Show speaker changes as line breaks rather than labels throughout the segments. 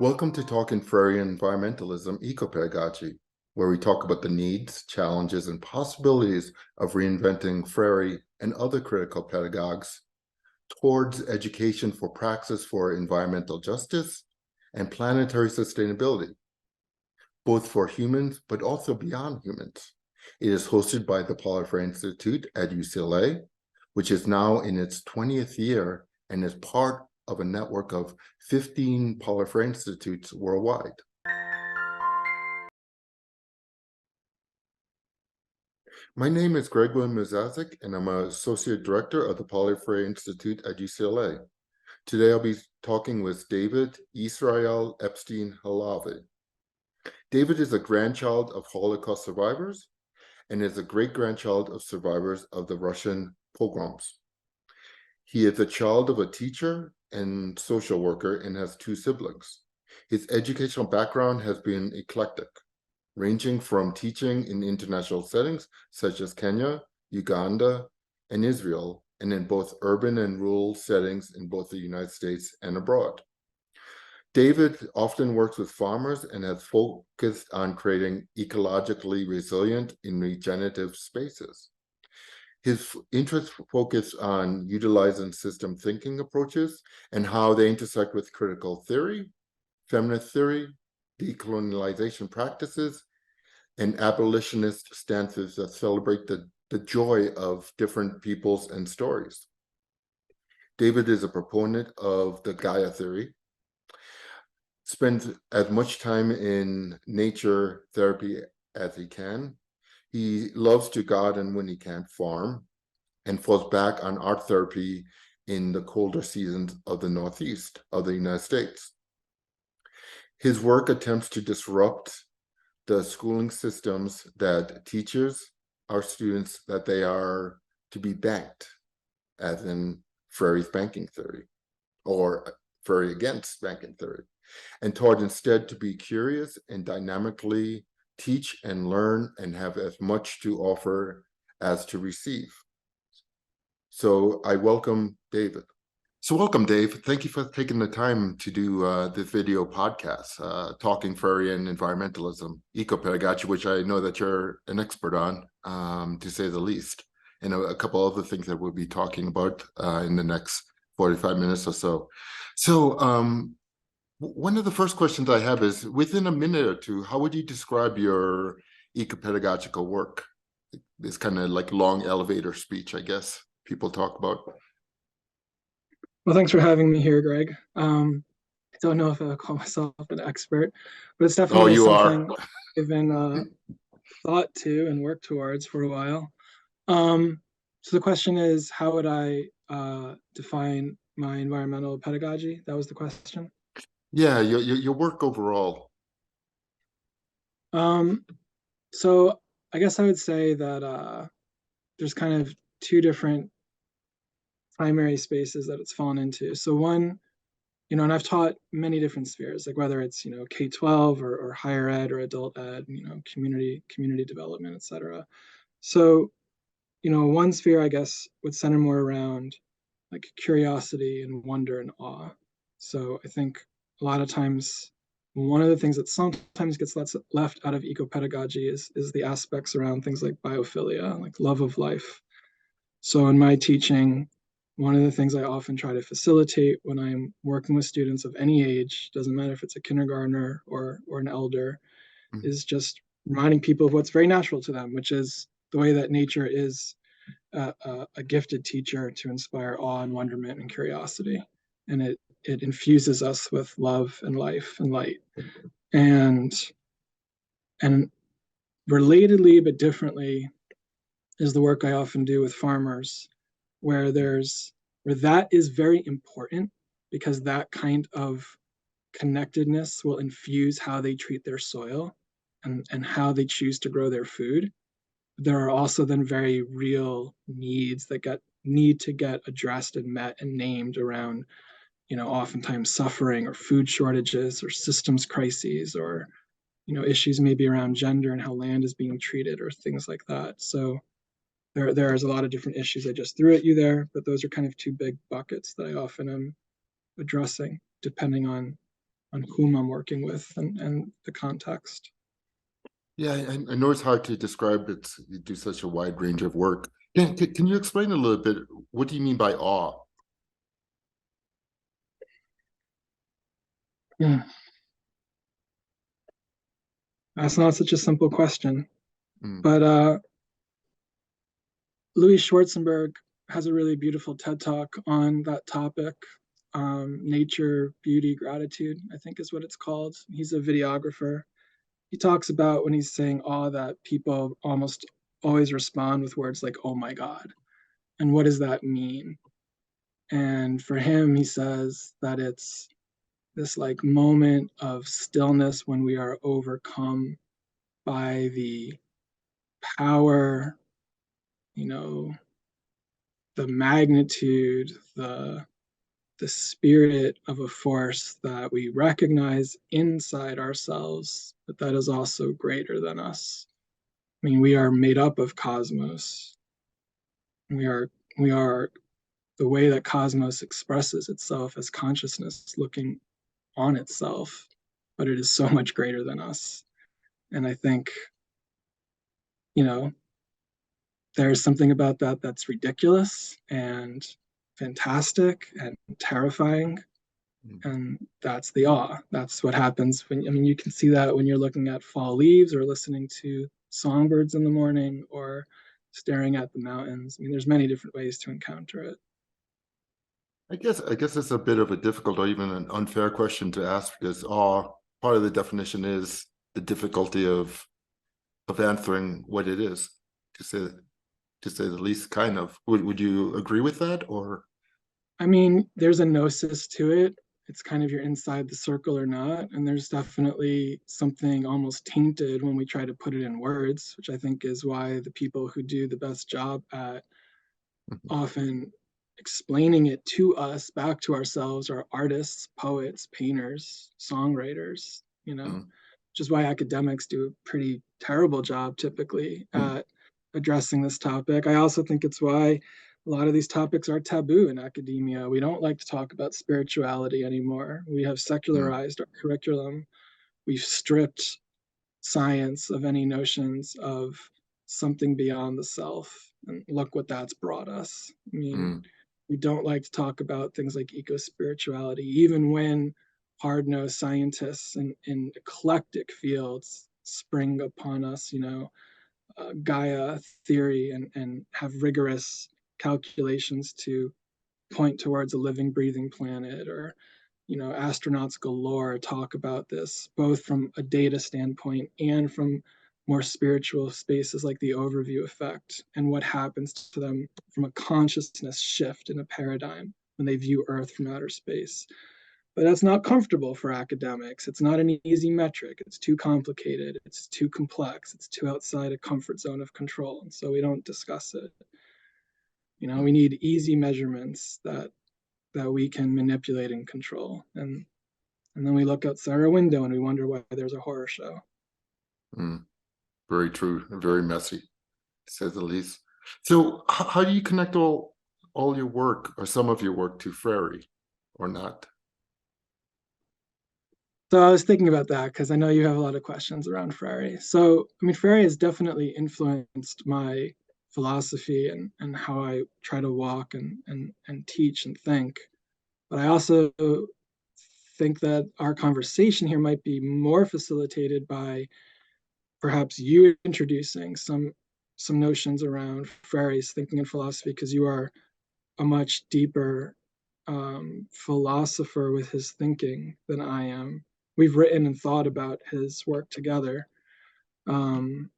Welcome to Talking Freire and Environmentalism, ecopedagogy, where we talk about the needs, challenges, and possibilities of reinventing Freire and other critical pedagogues towards education for praxis for environmental justice and planetary sustainability, both for humans, but also beyond humans. It is hosted by the Paulo Freire Institute at UCLA, which is now in its 20th year and is part of a network of 15 Paulo Freire Institutes worldwide. My name is Greg William Misiaszek, and I'm an Associate Director of the Paulo Freire Institute at UCLA. Today, I'll be talking with David Yisrael Epstein HaLevi. David is a grandchild of Holocaust survivors and is a great-grandchild of survivors of the Russian pogroms. He is a child of a teacher and social worker and has two siblings. His educational background has been eclectic, ranging from teaching in international settings such as Kenya, Uganda, and Israel, and in both urban and rural settings in both the United States and abroad. David often works with farmers and has focused on creating ecologically resilient and regenerative spaces. His interests focus on utilizing system thinking approaches and how they intersect with critical theory, feminist theory, decolonialization practices, and abolitionist stances that celebrate the joy of different peoples and stories. David is a proponent of the Gaia theory, spends as much time in nature therapy as he can. He loves to garden when he can't farm and falls back on art therapy in the colder seasons of the Northeast of the United States. His work attempts to disrupt the schooling systems that teaches our students that they are to be banked, as in Freire's banking theory, or Freire against banking theory, and taught instead to be curious and dynamically teach and learn and have as much to offer as to receive. So I welcome David. So welcome, Dave. Thank you for taking the time to do this video podcast, Talking Freire and Environmentalism, ecopedagogy, which I know that you're an expert on, to say the least, and a couple other things that we'll be talking about in the next 45 minutes or so. So one of the first questions I have is, within a minute or two, how would you describe your ecopedagogical work? It's kind of like long elevator speech, I guess, people talk about.
Well, thanks for having me here, Greg. I don't know if I would call myself an expert, but it's definitely something I've been thought to and worked towards for a while. So the question is, how would I define my environmental pedagogy? That was the question.
Yeah, your work overall.
So I guess I would say that there's kind of two different primary spaces that it's fallen into. So one, and I've taught many different spheres, like whether it's, K-12 or higher ed or adult ed, community development, et cetera. So, one sphere, I guess, would center more around like curiosity and wonder and awe. So I think a lot of times, one of the things that sometimes gets left out of ecopedagogy is the aspects around things like biophilia, like love of life. So in my teaching, one of the things I often try to facilitate when I'm working with students of any age, doesn't matter if it's a kindergartner or an elder, is just reminding people of what's very natural to them, which is the way that nature is a gifted teacher to inspire awe and wonderment and curiosity. And it infuses us with love and life and light. And relatedly, but differently, is the work I often do with farmers, where that is very important, because that kind of connectedness will infuse how they treat their soil and how they choose to grow their food. There are also then very real needs that need to get addressed and met and named around, oftentimes suffering or food shortages or systems crises, or, issues maybe around gender and how land is being treated or things like that. So there's a lot of different issues I just threw at you there, but those are kind of two big buckets that I often am addressing, depending on whom I'm working with and the context.
Yeah, I know it's hard to describe it. You do such a wide range of work. Can you explain a little bit? What do you mean by awe?
Yeah. That's not such a simple question,
Mm,
but Louis Schwarzenberg has a really beautiful TED talk on that topic. Nature, beauty, gratitude, I think is what it's called. He's a videographer. He talks about when he's saying awe that people almost always respond with words like, oh my God. And what does that mean? And for him, he says that it's this like moment of stillness when we are overcome by the power, you know, the magnitude, the spirit of a force that we recognize inside ourselves, but that is also greater than us. I mean, we are made up of cosmos. We are the way that cosmos expresses itself as consciousness looking on itself, but it is so much greater than us. And I think, you know, there's something about that that's ridiculous and fantastic and terrifying.
mm.
And that's the awe. That's what happens when, I mean, you can see that when you're looking at fall leaves or listening to songbirds in the morning or staring at the mountains. I mean, there's many different ways to encounter it.
I guess it's a bit of a difficult or even an unfair question to ask because awe, part of the definition is the difficulty of answering what it is, to say the least, kind of. Would you agree with that, or?
I mean, there's a gnosis to it. It's kind of you're inside the circle or not. And there's definitely something almost tainted when we try to put it in words, which I think is why the people who do the best job at
Mhm,
often explaining it to us, back to ourselves, are artists, poets, painters, songwriters,
mm,
which is why academics do a pretty terrible job typically
mm,
at addressing this topic. I also think it's why a lot of these topics are taboo in academia. We don't like to talk about spirituality anymore. We have
mm,
secularized our curriculum. We've stripped science of any notions of something beyond the self. And look what that's brought us. I mean,
mm,
we don't like to talk about things like eco spirituality, even when hard nosed scientists in eclectic fields spring upon us, Gaia theory and have rigorous calculations to point towards a living, breathing planet, or astronauts galore talk about this, both from a data standpoint and from more spiritual spaces like the overview effect and what happens to them from a consciousness shift in a paradigm when they view Earth from outer space. But that's not comfortable for academics. It's not an easy metric. It's too complicated. It's too complex. It's too outside a comfort zone of control. And so we don't discuss it. We
mm,
need easy measurements that we can manipulate and control. And then we look outside our window and we wonder why there's a horror show.
mm. Very true and very messy, to say the least. So how do you connect all your work or some of your work to Freire or not?
So I was thinking about that because I know you have a lot of questions around Freire. So, I mean, Freire has definitely influenced my philosophy and how I try to walk and teach and think. But I also think that our conversation here might be more facilitated by perhaps you introducing some notions around Freire's thinking and philosophy because you are a much deeper philosopher with his thinking than I am. We've written and thought about his work together. Um,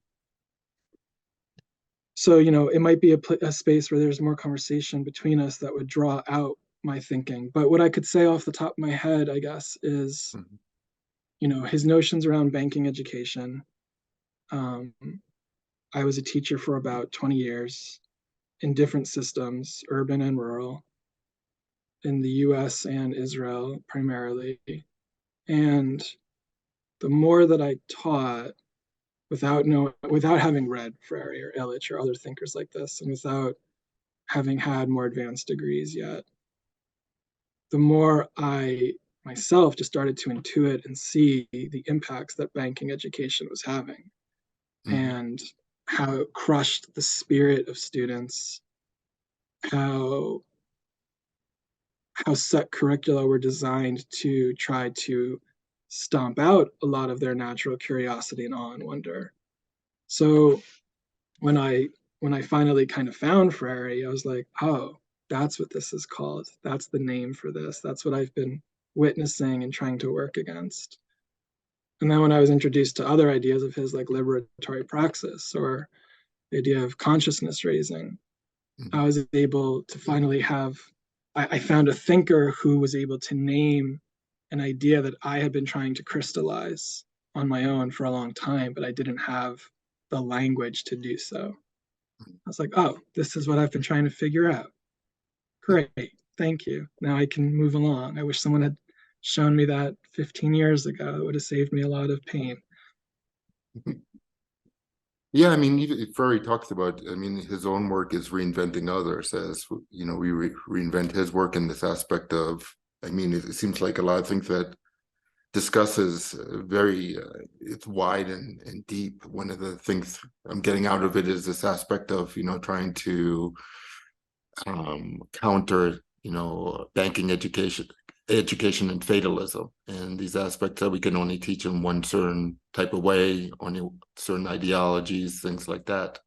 so, it might be a space where there's more conversation between us that would draw out my thinking. But what I could say off the top of my head, I guess, is,
Mhm,
his notions around banking education. Um, I was a teacher for about 20 years in different systems, urban and rural, in the US and Israel primarily. And the more that I taught without having read Freire or Illich or other thinkers like this, and without having had more advanced degrees yet, the more I myself just started to intuit and see the impacts that banking education was having, and how it crushed the spirit of students, how set curricula were designed to try to stomp out a lot of their natural curiosity and awe and wonder. So when I finally kind of found Freire, I was like, oh, that's what this is called. That's the name for this. That's what I've been witnessing and trying to work against. And then when I was introduced to other ideas of his, like liberatory praxis or the idea of consciousness raising, I was able to finally have, I found a thinker who was able to name an idea that I had been trying to crystallize on my own for a long time, but I didn't have the language to do so. I was like, oh, this is what I've been trying to figure out. Great, thank you. Now I can move along. I wish someone had shown me that 15 years ago. It would have saved me a lot of pain.
Yeah, I mean, even Freire talks about, I mean, his own work is reinventing others, as, you know, we reinvent his work in this aspect of, I mean, it seems like a lot of things that discusses very, it's wide and deep. One of the things I'm getting out of it is this aspect of, you know, trying to counter, you know, banking education and fatalism, and these aspects that we can only teach in one certain type of way, only certain ideologies, things like that.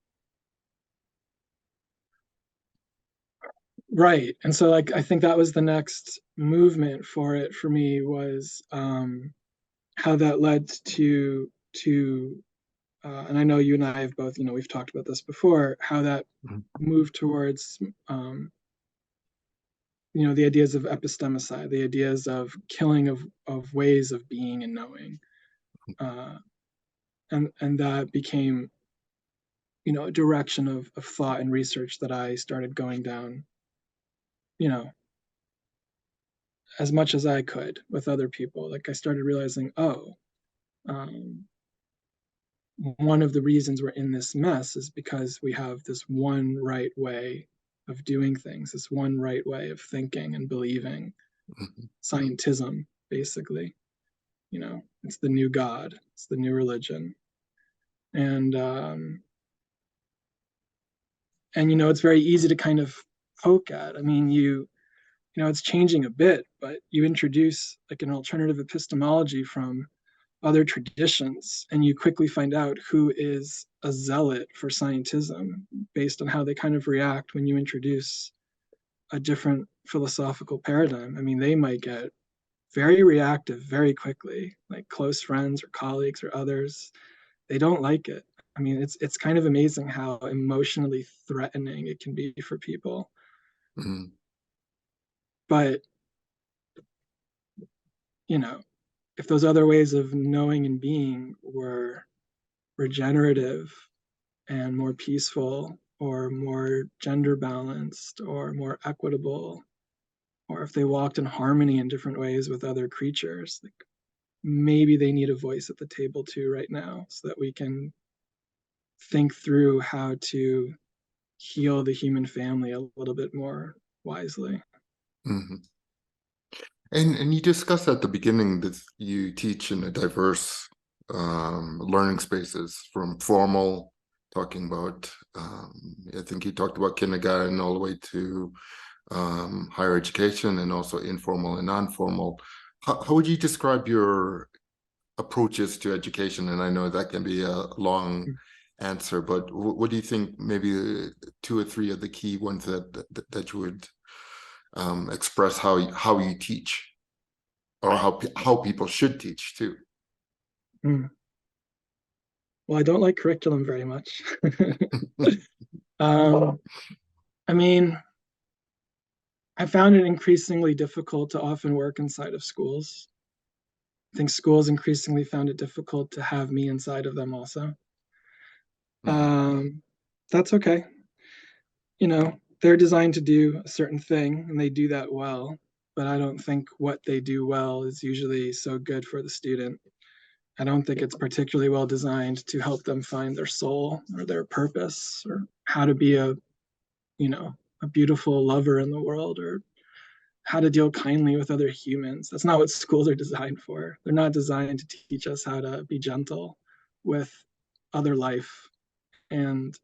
Right. And so like I think that was the next movement for it for me, was how that led to and I know you and I have both, you know, we've talked about this before, how that moved towards you know, the ideas of epistemicide, the ideas of killing of ways of being and knowing. And that became, you know, a direction of thought and research that I started going down, you know, as much as I could with other people. Like I started realizing, oh, um, one of the reasons we're in this mess is because we have this one right way of doing things, this one right way of thinking and believing. Scientism, basically. You know, it's the new God, it's the new religion. And you know, it's very easy to kind of poke at. I mean, you know, it's changing a bit, but you introduce like an alternative epistemology from other traditions, and you quickly find out who is a zealot for scientism based on how they kind of react when you introduce a different philosophical paradigm. I mean, they might get very reactive very quickly, like close friends or colleagues or others. They don't like it. I mean, it's kind of amazing how emotionally threatening it can be for people.
Mm-hmm.
But, you know, if those other ways of knowing and being were regenerative and more peaceful or more gender balanced or more equitable, or if they walked in harmony in different ways with other creatures, like maybe they need a voice at the table too right now, so that we can think through how to heal the human family a little bit more wisely.
Mm-hmm. And you discussed at the beginning that you teach in a diverse learning spaces, from formal, talking about, I think you talked about kindergarten all the way to higher education, and also informal and non-formal. How would you describe your approaches to education? And I know that can be a long answer, but what do you think, maybe two or three of the key ones that you would express how you teach, or how people should teach too?
Mm. Well, I don't like curriculum very much. I mean, I found it increasingly difficult to often work inside of schools. I think schools increasingly found it difficult to have me inside of them also. That's okay. You know, they're designed to do a certain thing and they do that well, but I don't think what they do well is usually so good for the student. I don't think it's particularly well designed to help them find their soul or their purpose, or how to be a, you know, a beautiful lover in the world, or how to deal kindly with other humans. That's not what schools are designed for. They're not designed to teach us how to be gentle with other life. And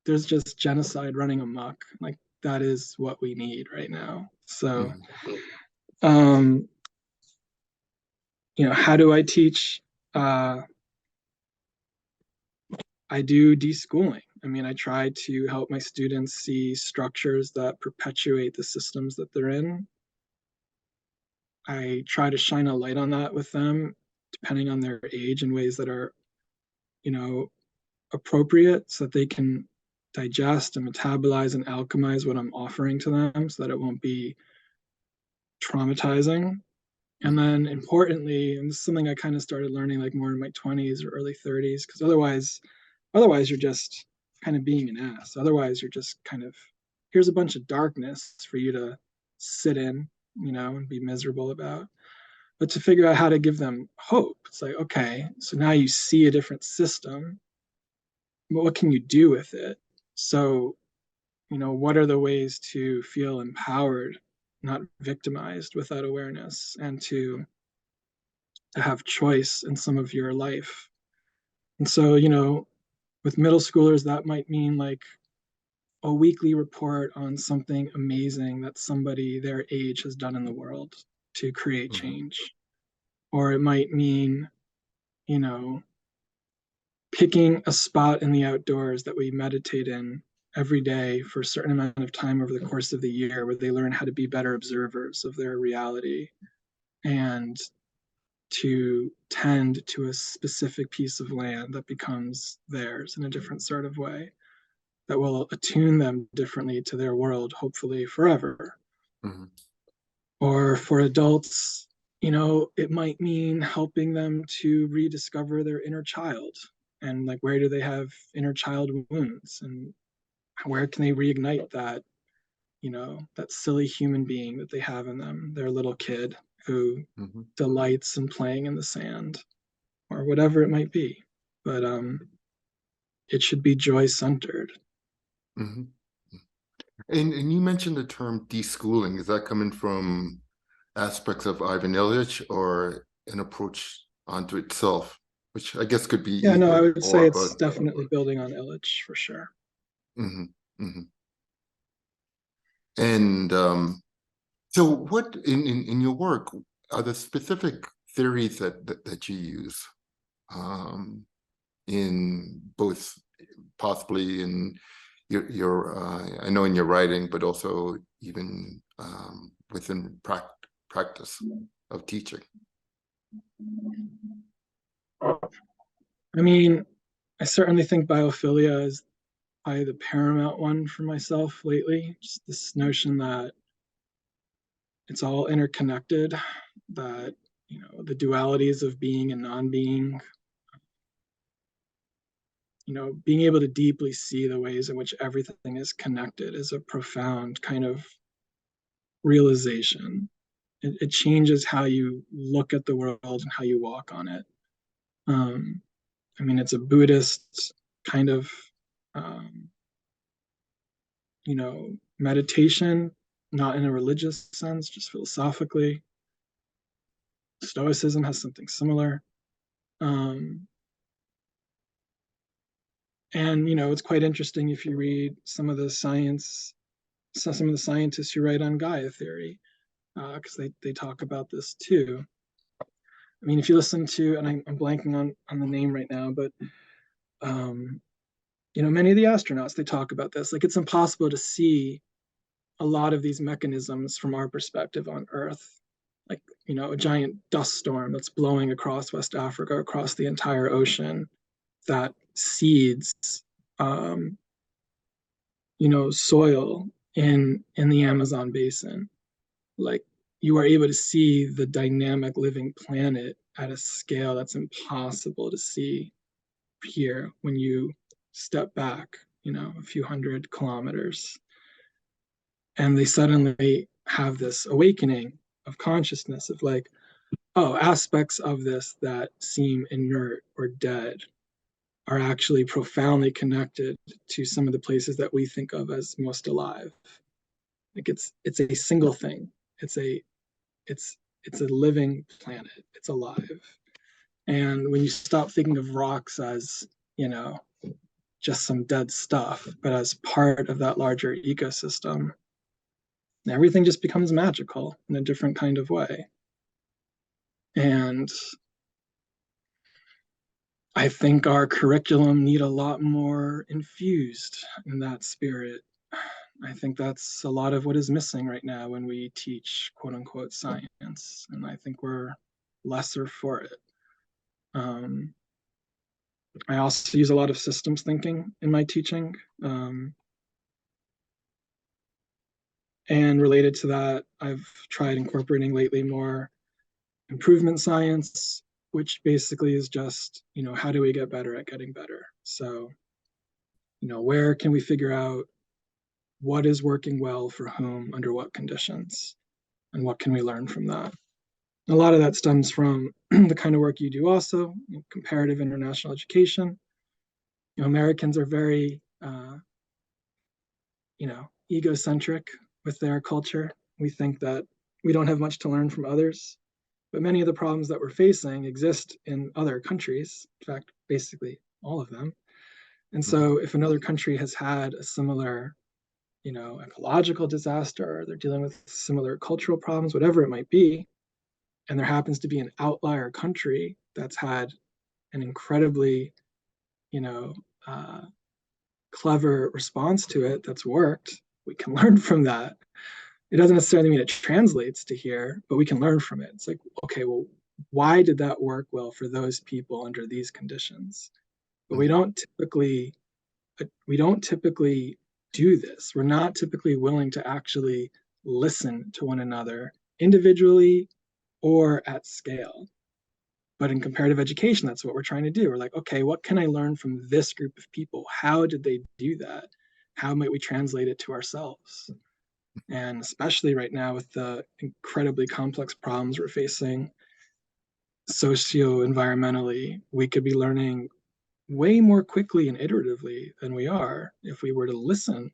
there's just genocide running amok. Like, that is what we need right now. So, um, how do I teach? I do deschooling. I mean, I try to help my students see structures that perpetuate the systems that they're in. I try to shine a light on that with them, depending on their age, in ways that are, appropriate, so that they can digest and metabolize and alchemize what I'm offering to them, so that it won't be traumatizing. And then importantly, and this is something I kind of started learning like more in my 20s or early 30s, because otherwise you're just kind of being an ass. Otherwise you're just kind of, here's a bunch of darkness for you to sit in, and be miserable about. But to figure out how to give them hope, it's like, okay, so now you see a different system, but what can you do with it? So, what are the ways to feel empowered, not victimized with that awareness, and to have choice in some of your life? And so, with middle schoolers, that might mean like a weekly report on something amazing that somebody their age has done in the world to create change. Or it might mean, picking a spot in the outdoors that we meditate in every day for a certain amount of time over the course of the year, where they learn how to be better observers of their reality and to tend to a specific piece of land that becomes theirs in a different sort of way, that will attune them differently to their world, hopefully forever.
Mm-hmm.
Or for adults, it might mean helping them to rediscover their inner child, and like, where do they have inner child wounds, and where can they reignite that, that silly human being that they have in them, their little kid who delights in playing in the sand, or whatever it might be. But it should be joy centered.
Mm-hmm. And you mentioned the term deschooling. Is that coming from aspects of Ivan Ilyich or an approach onto itself, which I guess could be
Yeah, no, I
either
would say
or,
it's
but
definitely building on Illich for sure.
And so what in your work are the specific theories that you use in both, possibly in your I know in your writing, but also even within practice of teaching?
I mean, I certainly think biophilia is probably the paramount one for myself lately. Just this notion that it's all interconnected, that, the dualities of being and non-being, being able to deeply see the ways in which everything is connected is a profound kind of realization. It changes how you look at the world and how you walk on it. I mean, it's a Buddhist kind of, meditation, not in a religious sense, just philosophically. Stoicism has something similar. And, it's quite interesting if you read some of the scientists who write on Gaia theory, because they talk about this too. I mean, if you listen to, and I'm blanking on the name right now, but many of the astronauts, they talk about this. Like, it's impossible to see a lot of these mechanisms from our perspective on Earth, like, a giant dust storm that's blowing across West Africa, across the entire ocean, that seeds, soil in the Amazon basin. Like, you are able to see the dynamic living planet at a scale that's impossible to see here when you step back, a few hundred kilometers. And they suddenly have this awakening of consciousness of like, oh, aspects of this that seem inert or dead are actually profoundly connected to some of the places that we think of as most alive. Like it's a single thing. It's a living planet. It's alive. And when you stop thinking of rocks as, just some dead stuff, but as part of that larger ecosystem, everything just becomes magical in a different kind of way. And I think our curriculum need a lot more infused in that spirit. I think that's a lot of what is missing right now when we teach quote unquote science. And I think we're lesser for it. I also use a lot of systems thinking in my teaching. And related to that, I've tried incorporating lately more improvement science, which basically is just, how do we get better at getting better? So, where can we figure out what is working well for whom, under what conditions, and what can we learn from that? A lot of that stems from the kind of work you do also, comparative international education. Americans are very, egocentric with their culture. We think that we don't have much to learn from others, but many of the problems that we're facing exist in other countries. In fact, basically all of them. And so if another country has had a similar, ecological disaster, or they're dealing with similar cultural problems, whatever it might be, and there happens to be an outlier country that's had an incredibly, clever response to it that's worked, we can learn from that. It doesn't necessarily mean it translates to here, but we can learn from it. It's like, okay, well, why did that work well for those people under these conditions? But we don't typically do this. We're not typically willing to actually listen to one another individually or at scale. But in comparative education, that's what we're trying to do. We're like, okay, what can I learn from this group of people? How did they do that? How might we translate it to ourselves? And especially right now with the incredibly complex problems we're facing socio-environmentally, we could be learning way more quickly and iteratively than we are if we were to listen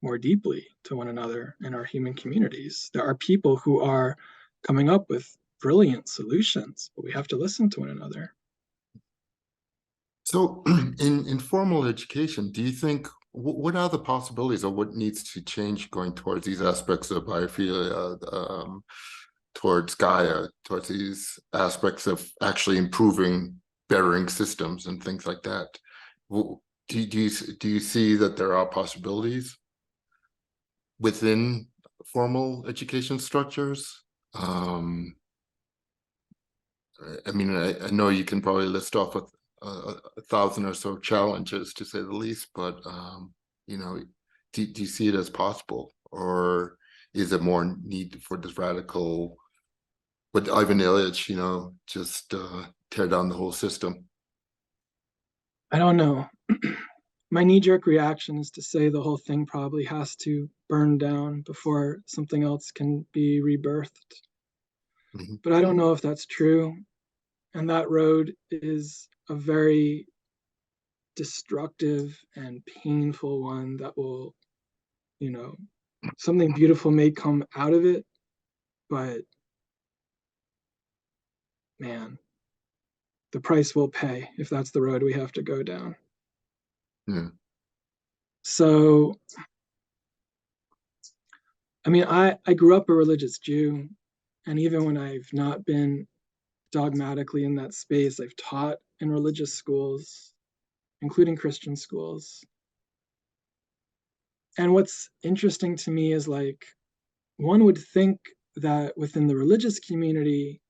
more deeply to one another in our human communities. There are people who are coming up with brilliant solutions, but we have to listen to one another.
So in formal education, do you think, what are the possibilities or what needs to change going towards these aspects of biophilia, towards Gaia, towards these aspects of actually improving, bettering systems and things like that? Do you see that there are possibilities within formal education structures? I mean, I know you can probably list off a 1,000 or so challenges, to say the least, but do you see it as possible, or is it more need for this radical, with Ivan Ilyich, just tear down the whole system?
I don't know. My knee-jerk reaction is to say the whole thing probably has to burn down before something else can be rebirthed. But I don't know if that's true. And that road is a very destructive and painful one that will, something beautiful may come out of it, but man, the price we'll pay if that's the road we have to go down.
Yeah.
So, I mean, I grew up a religious Jew, and even when I've not been dogmatically in that space, I've taught in religious schools, including Christian schools. And what's interesting to me is, like, one would think that within the religious community,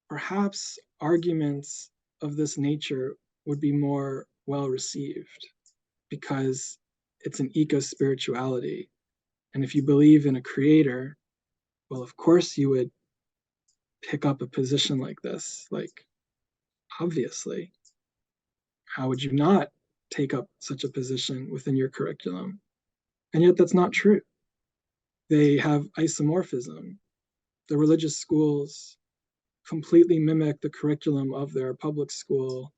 perhaps arguments of this nature would be more well received because it's an eco-spirituality. And if you believe in a creator, well, of course you would pick up a position like this. Like, obviously, how would you not take up such a position within your curriculum? And yet that's not true. They have isomorphism. The religious schools completely mimic the curriculum of their public school,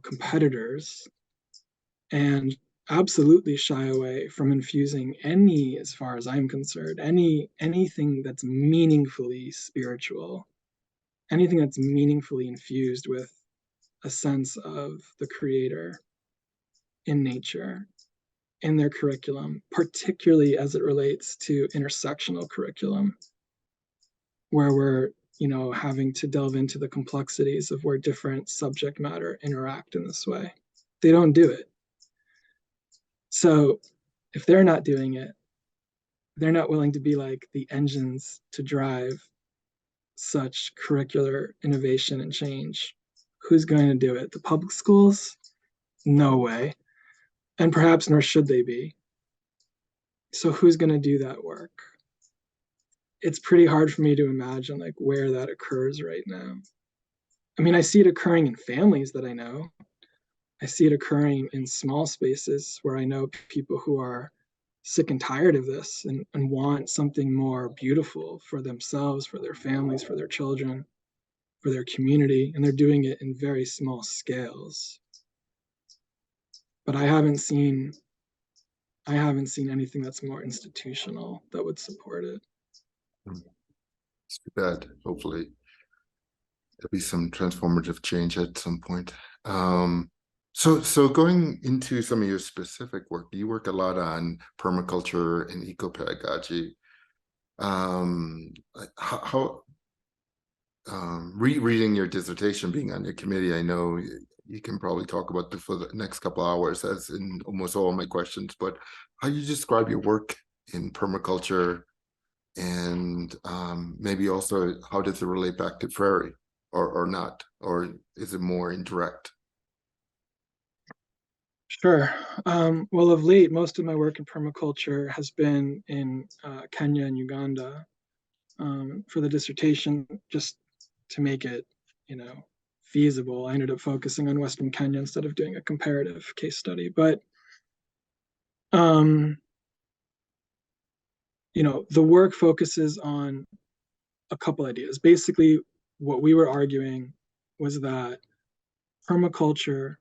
competitors. And absolutely shy away from infusing any, as far as I'm concerned, anything that's meaningfully spiritual, anything that's meaningfully infused with a sense of the creator in nature, in their curriculum, particularly as it relates to intersectional curriculum, where we're having to delve into the complexities of where different subject matter interact in this way. They don't do it. So if they're not doing it, they're not willing to be like the engines to drive such curricular innovation and change. Who's going to do it? The public schools? No way. And perhaps nor should they be. So who's going to do that work? It's pretty hard for me to imagine like where that occurs right now. I mean, I see it occurring in families that I know. I see it occurring in small spaces where I know people who are sick and tired of this and want something more beautiful for themselves, for their families, for their children, for their community, and they're doing it in very small scales. But I haven't seen anything that's more institutional that would support it.
It's too bad. Hopefully there'll be some transformative change at some point. So going into some of your specific work, you work a lot on permaculture and ecopedagogy. How rereading your dissertation, being on your committee, I know you can probably talk about this for the next couple of hours, as in almost all my questions, but how you describe your work in permaculture, and maybe also how does it relate back to Freire, or not, or is it more indirect?
Sure. Well, of late, most of my work in permaculture has been in Kenya and Uganda. For the dissertation, just to make it, feasible, I ended up focusing on Western Kenya instead of doing a comparative case study. But, the work focuses on a couple ideas. Basically, what we were arguing was that permaculture,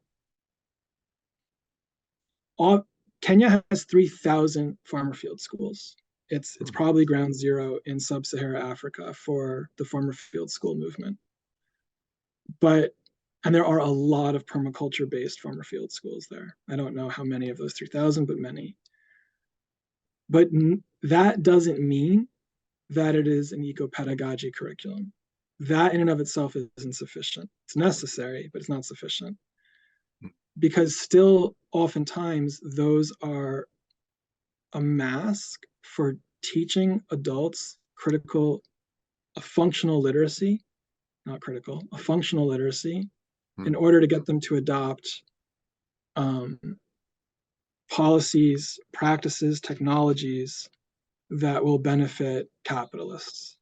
Kenya has 3,000 farmer field schools. It's probably ground zero in sub-Saharan Africa for the farmer field school movement. And there are a lot of permaculture-based farmer field schools there. I don't know how many of those 3,000, but many. But that doesn't mean that it is an eco-pedagogy curriculum. That in and of itself isn't sufficient. It's necessary, but it's not sufficient. Because still, oftentimes, those are a mask for teaching adults a functional literacy, not critical, a functional literacy, in order to get them to adopt policies, practices, technologies that will benefit capitalists,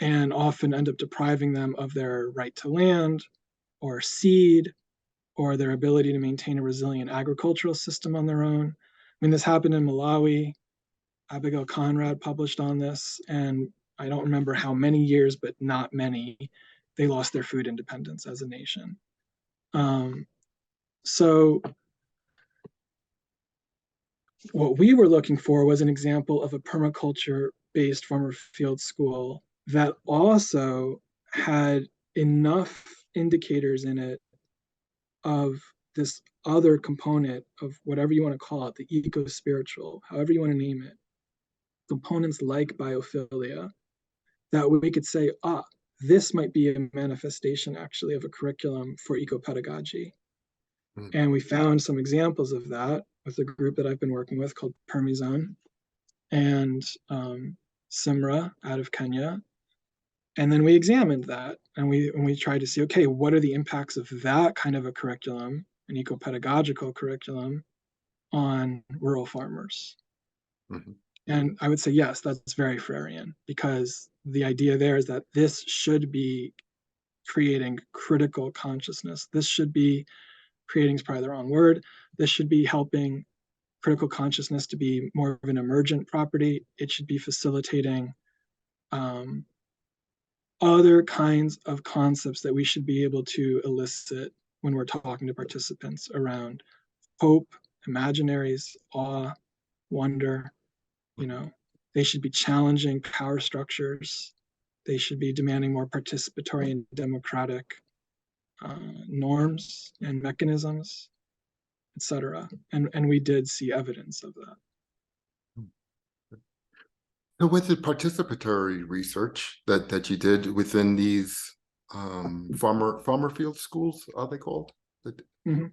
and often end up depriving them of their right to land or seed or their ability to maintain a resilient agricultural system on their own. I mean, this happened in Malawi. Abigail Conrad published on this, and I don't remember how many years, but not many, they lost their food independence as a nation. So what we were looking for was an example of a permaculture-based farmer field school that also had enough indicators in it of this other component of whatever you want to call it, the eco-spiritual, however you want to name it, components like biophilia, that we could say, this might be a manifestation actually of a curriculum for ecopedagogy. And we found some examples of that with a group that I've been working with called Permizone and Simra out of Kenya. And then we examined that, and we tried to see, okay, what are the impacts of that kind of a curriculum, an ecopedagogical curriculum, on rural farmers? Mm-hmm. And I would say, yes, that's very Freirean, because the idea there is that this should be creating critical consciousness. This should be creating is probably the wrong word. This should be helping critical consciousness to be more of an emergent property. It should be facilitating other kinds of concepts that we should be able to elicit when we're talking to participants around hope, imaginaries, awe, wonder. They should be challenging power structures. They should be demanding more participatory and democratic norms and mechanisms, etc. And we did see evidence of that.
So with the participatory research that you did within these farmer field schools, are they called?
Mm-hmm.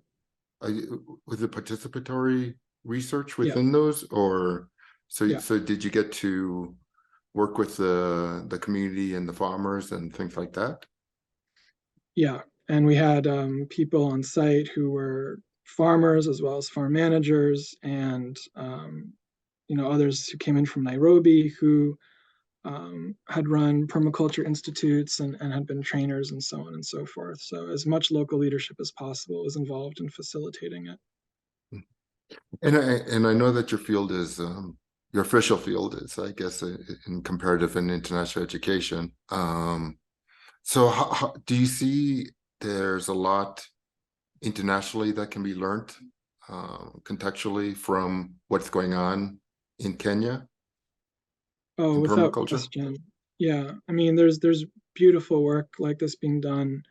Was it participatory research
Yeah.
within those, or
Yeah.
so did you get to work with the community and the farmers and things like that?
Yeah, and we had people on site who were farmers as well as farm managers, and others who came in from Nairobi who had run permaculture institutes and had been trainers and so on and so forth. So as much local leadership as possible was involved in facilitating it.
And I know that your field is your official field is, I guess, in comparative and international education. So how do you see there's a lot internationally that can be learned contextually from what's going on in Kenya
Oh,
in
without
permaculture?
question. Yeah, I mean, there's beautiful work like this being done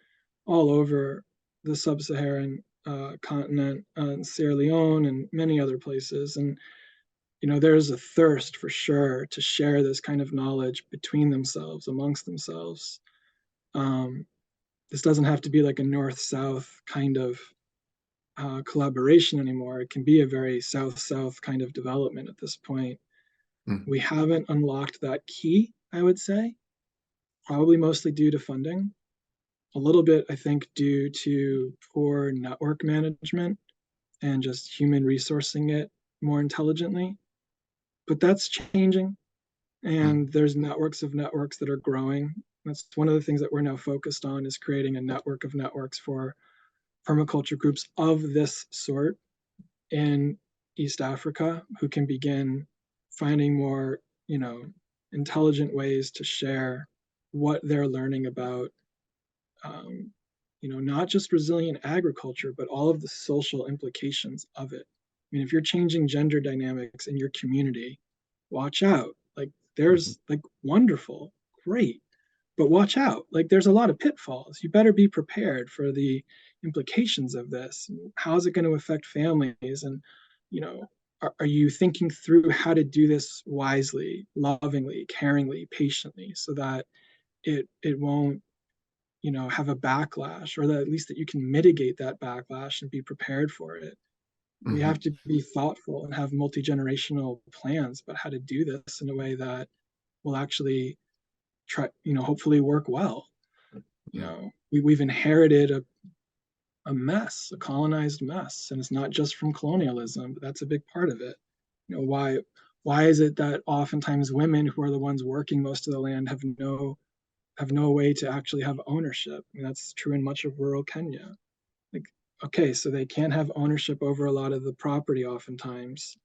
all over the sub-Saharan continent, Sierra Leone, and many other places. And there's a thirst for sure to share this kind of knowledge between themselves, amongst themselves. This doesn't have to be like a north-south kind of collaboration anymore. It can be a very south-south kind of development at this point. We haven't unlocked that key, I would say, probably mostly due to funding. A little bit, I think, due to poor network management and just human resourcing it more intelligently. But that's changing. And there's networks of networks that are growing. That's one of the things that we're now focused on, is creating a network of networks for permaculture groups of this sort in East Africa, who can begin finding more, intelligent ways to share what they're learning about, not just resilient agriculture, but all of the social implications of it. I mean, if you're changing gender dynamics in your community, watch out. Like, there's like wonderful, great, but watch out. Like, there's a lot of pitfalls. You better be prepared for the implications of this. How is it going to affect families? And, are you thinking through how to do this wisely, lovingly, caringly, patiently, so that it won't, have a backlash, or that at least that you can mitigate that backlash and be prepared for it. We have to be thoughtful and have multi-generational plans about how to do this in a way that will actually try, hopefully work well. We've inherited a mess, a colonized mess, and it's not just from colonialism, but that's a big part of it. Why is it that oftentimes women, who are the ones working most of the land, have no way to actually have ownership? I mean, that's true in much of rural Kenya. Like, okay, so they can't have ownership over a lot of the property oftentimes,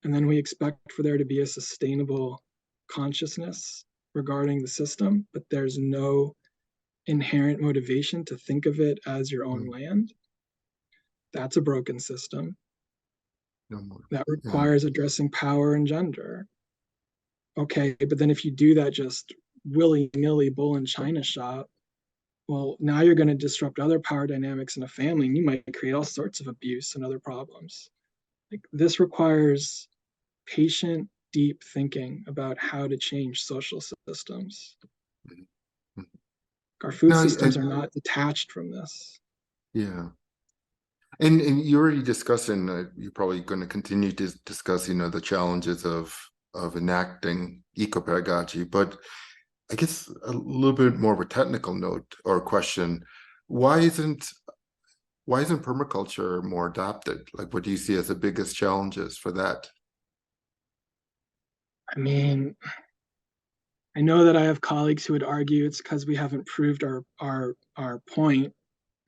and then we expect for there to be a sustainable consciousness regarding the system, but there's no inherent motivation to think of it as your own land. That's a broken system. That requires addressing power and gender. Okay, but then if you do that just willy-nilly bull in China shop, well, now you're going to disrupt other power dynamics in a family, and you might create all sorts of abuse and other problems. Like, this requires patient, deep thinking about how to change social systems. Our food systems are not detached from this.
Yeah. And you already discussed, and you're probably going to continue to discuss, the challenges of enacting ecopedagogy. But I guess a little bit more of a technical note or question: why isn't permaculture more adopted? Like, what do you see as the biggest challenges for that?
I mean, I know that I have colleagues who would argue it's because we haven't proved our point,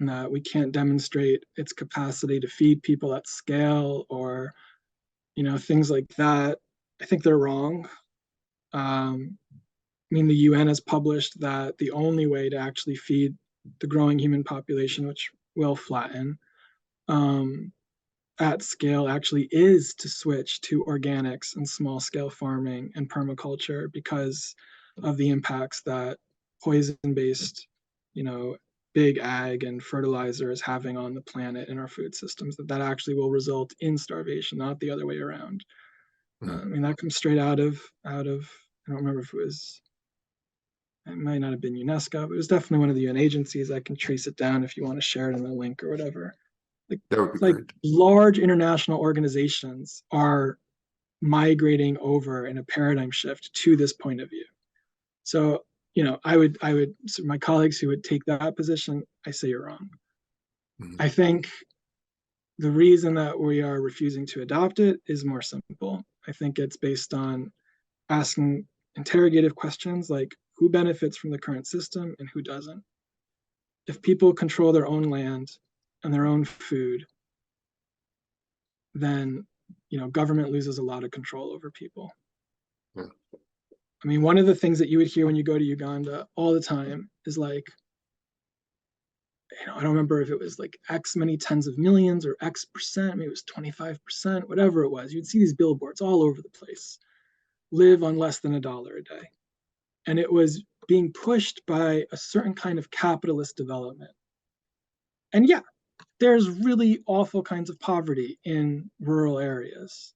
that we can't demonstrate its capacity to feed people at scale, or things like that. I think they're wrong. I mean, the UN has published that the only way to actually feed the growing human population, which will flatten, at scale actually is to switch to organics and small scale farming and permaculture because of the impacts that poison based, big ag and fertilizer is having on the planet and our food systems, that actually will result in starvation, not the other way around. I mean, that comes straight out of, I don't remember if it might not have been UNESCO, but it was definitely one of the UN agencies. I can trace it down if you want to share it in the link or whatever.
That would be
Like
great.
large international organizations are migrating over in a paradigm shift to this point of view. So, so my colleagues who would take that position, I say you're wrong. I think the reason that we are refusing to adopt it is more simple. I think it's based on asking interrogative questions like who benefits from the current system and who doesn't. If people control their own land and their own food, then government loses a lot of control over people.
Yeah.
I mean, one of the things that you would hear when you go to Uganda all the time is like, I don't remember if it was like X many tens of millions or X percent, maybe it was 25%, whatever it was. You'd see these billboards all over the place. Live on less than $1 a day. And it was being pushed by a certain kind of capitalist development. And yeah, there's really awful kinds of poverty in rural areas.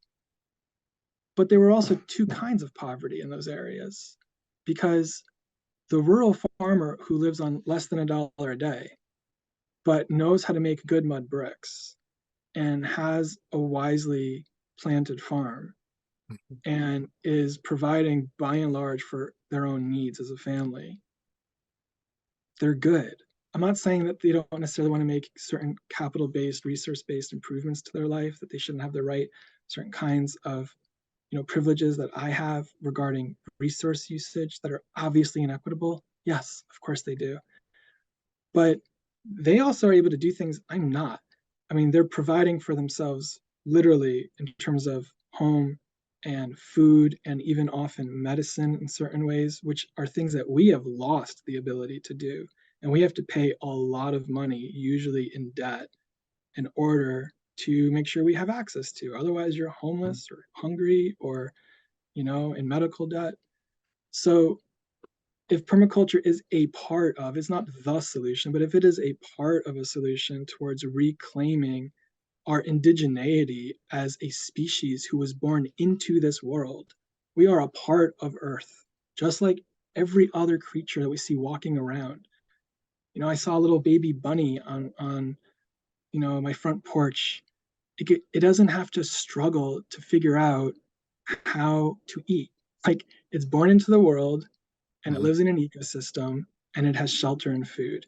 But there were also two kinds of poverty in those areas, because the rural farmer who lives on less than $1 a day, but knows how to make good mud bricks and has a wisely planted farm and is providing by and large for their own needs as a family, they're good. I'm not saying that they don't necessarily want to make certain capital-based, resource-based improvements to their life, that they shouldn't have the right certain kinds of privileges that I have regarding resource usage that are obviously inequitable. Yes, of course they do. But they also are able to do things I'm not. I mean, they're providing for themselves literally in terms of home and food and even often medicine in certain ways, which are things that we have lost the ability to do. And we have to pay a lot of money, usually in debt, in order to make sure we have access to. Otherwise, you're homeless or hungry or, in medical debt. So if permaculture is a part of, it's not the solution, but if it is a part of a solution towards reclaiming our indigeneity as a species who was born into this world, we are a part of Earth, just like every other creature that we see walking around. I saw a little baby bunny on my front porch. It doesn't have to struggle to figure out how to eat. Like, it's born into the world and it lives in an ecosystem and it has shelter and food.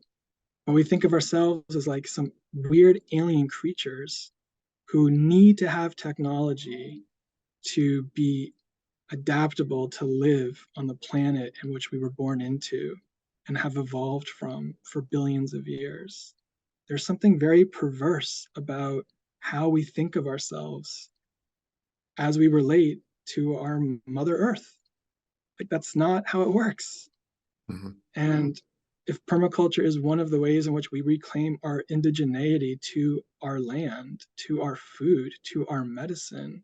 But we think of ourselves as like some weird alien creatures who need to have technology to be adaptable to live on the planet in which we were born into and have evolved from for billions of years. There's something very perverse about how we think of ourselves as we relate to our Mother Earth. Like, that's not how it works. And if permaculture is one of the ways in which we reclaim our indigeneity to our land, to our food, to our medicine,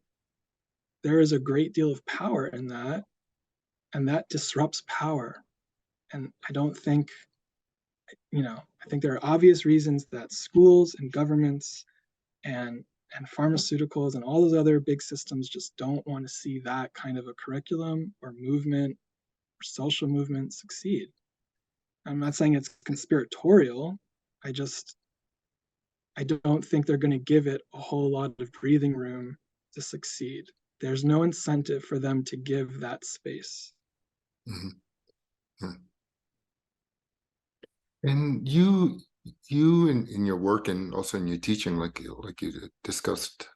there is a great deal of power in that, and that disrupts power. And I don't think, I think there are obvious reasons that schools and governments and pharmaceuticals and all those other big systems just don't want to see that kind of a curriculum or movement or social movement succeed. I'm not saying it's conspiratorial. I don't think they're going to give it a whole lot of breathing room to succeed. There's no incentive for them to give that space.
And you in your work and also in your teaching, like you discussed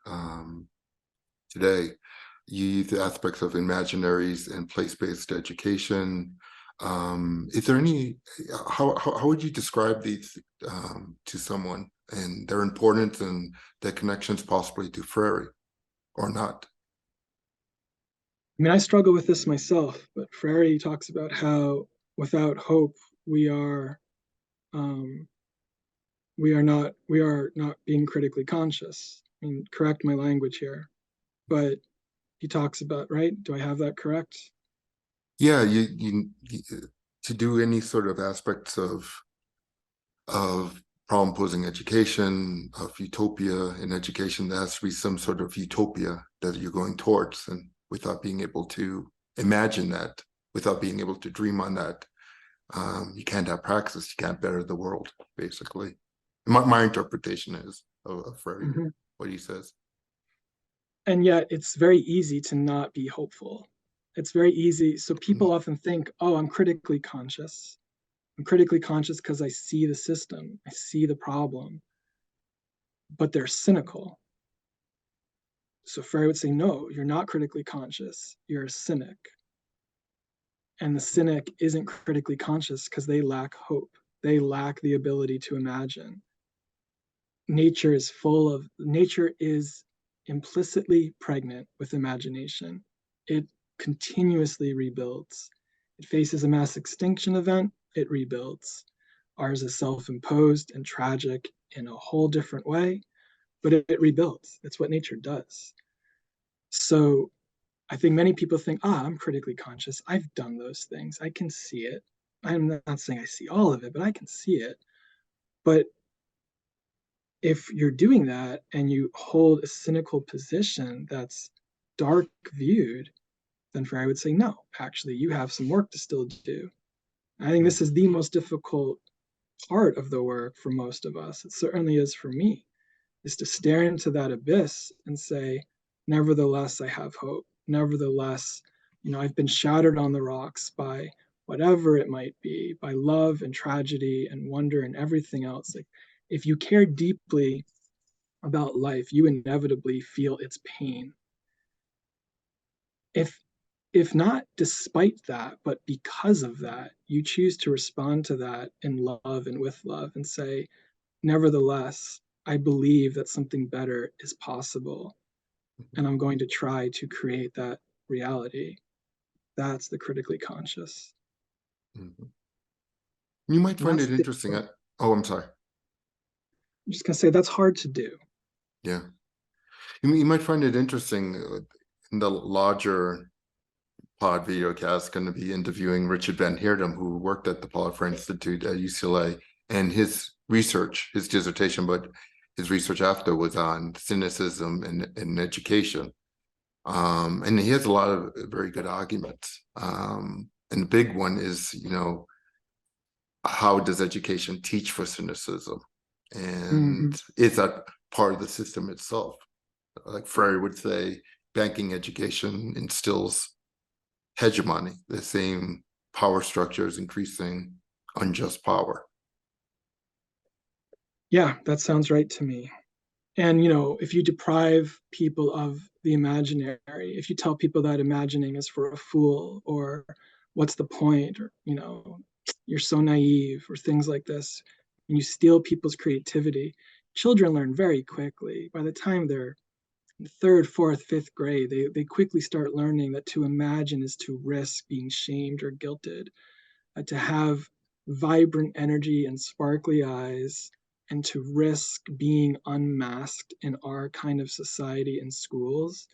today, you use the aspects of imaginaries and place-based education. Is there any, how would you describe these to someone and their importance and their connections possibly to Freire or not?
I mean, I struggle with this myself, but Freire talks about how without hope we are not being critically conscious. I mean, correct my language here, but he talks about, right? Do I have that correct?
Yeah, you to do any sort of aspects of problem posing education, of utopia in education, there has to be some sort of utopia that you're going towards, and without being able to imagine that, without being able to dream on that, you can't have praxis, you can't better the world, basically. My interpretation is of Freire,
Mm-hmm.
what he says.
And yet it's very easy to not be hopeful. It's very easy. So people often think, oh, I'm critically conscious. I'm critically conscious because I see the system, I see the problem, but they're cynical. So Freire would say, no, you're not critically conscious, you're a cynic. And the cynic isn't critically conscious because they lack hope. They lack the ability to imagine. Nature is implicitly pregnant with imagination. It continuously rebuilds. It faces a mass extinction event, it rebuilds. Ours is self-imposed and tragic in a whole different way, but it rebuilds. That's what nature does. So I think many people think, I'm critically conscious. I've done those things. I can see it. I'm not saying I see all of it, but I can see it. But if you're doing that and you hold a cynical position that's dark viewed, then Freire would say, no, actually, you have some work to still do. I think this is the most difficult part of the work for most of us. It certainly is for me, is to stare into that abyss and say, nevertheless, I have hope. Nevertheless, I've been shattered on the rocks by whatever it might be, by love and tragedy and wonder and everything else. Like, if you care deeply about life, you inevitably feel its pain. If not despite that, but because of that, you choose to respond to that in love and with love and say, nevertheless, I believe that something better is possible, and I'm going to try to create that reality. That's the critically conscious.
Mm-hmm. You might
And
find
that's
it interesting. I'm sorry.
I'm just going to say that's hard to do.
Yeah. You might find it interesting in the larger pod videocast going to be interviewing Richard Van Heerden, who worked at the Paulo Freire Institute at UCLA, and his research, his dissertation, but his research after was on cynicism in education. And he has a lot of very good arguments. And the big one is, how does education teach for cynicism? And is that part of the system itself? Like Freire would say, banking education instills hegemony, the same power structures increasing unjust power.
Yeah, that sounds right to me. And if you deprive people of the imaginary, if you tell people that imagining is for a fool, or what's the point, or you're so naive, or things like this, and you steal people's creativity, children learn very quickly. By the time they're in third, fourth, fifth grade, they quickly start learning that to imagine is to risk being shamed or guilted, to have vibrant energy and sparkly eyes, and to risk being unmasked in our kind of society and schools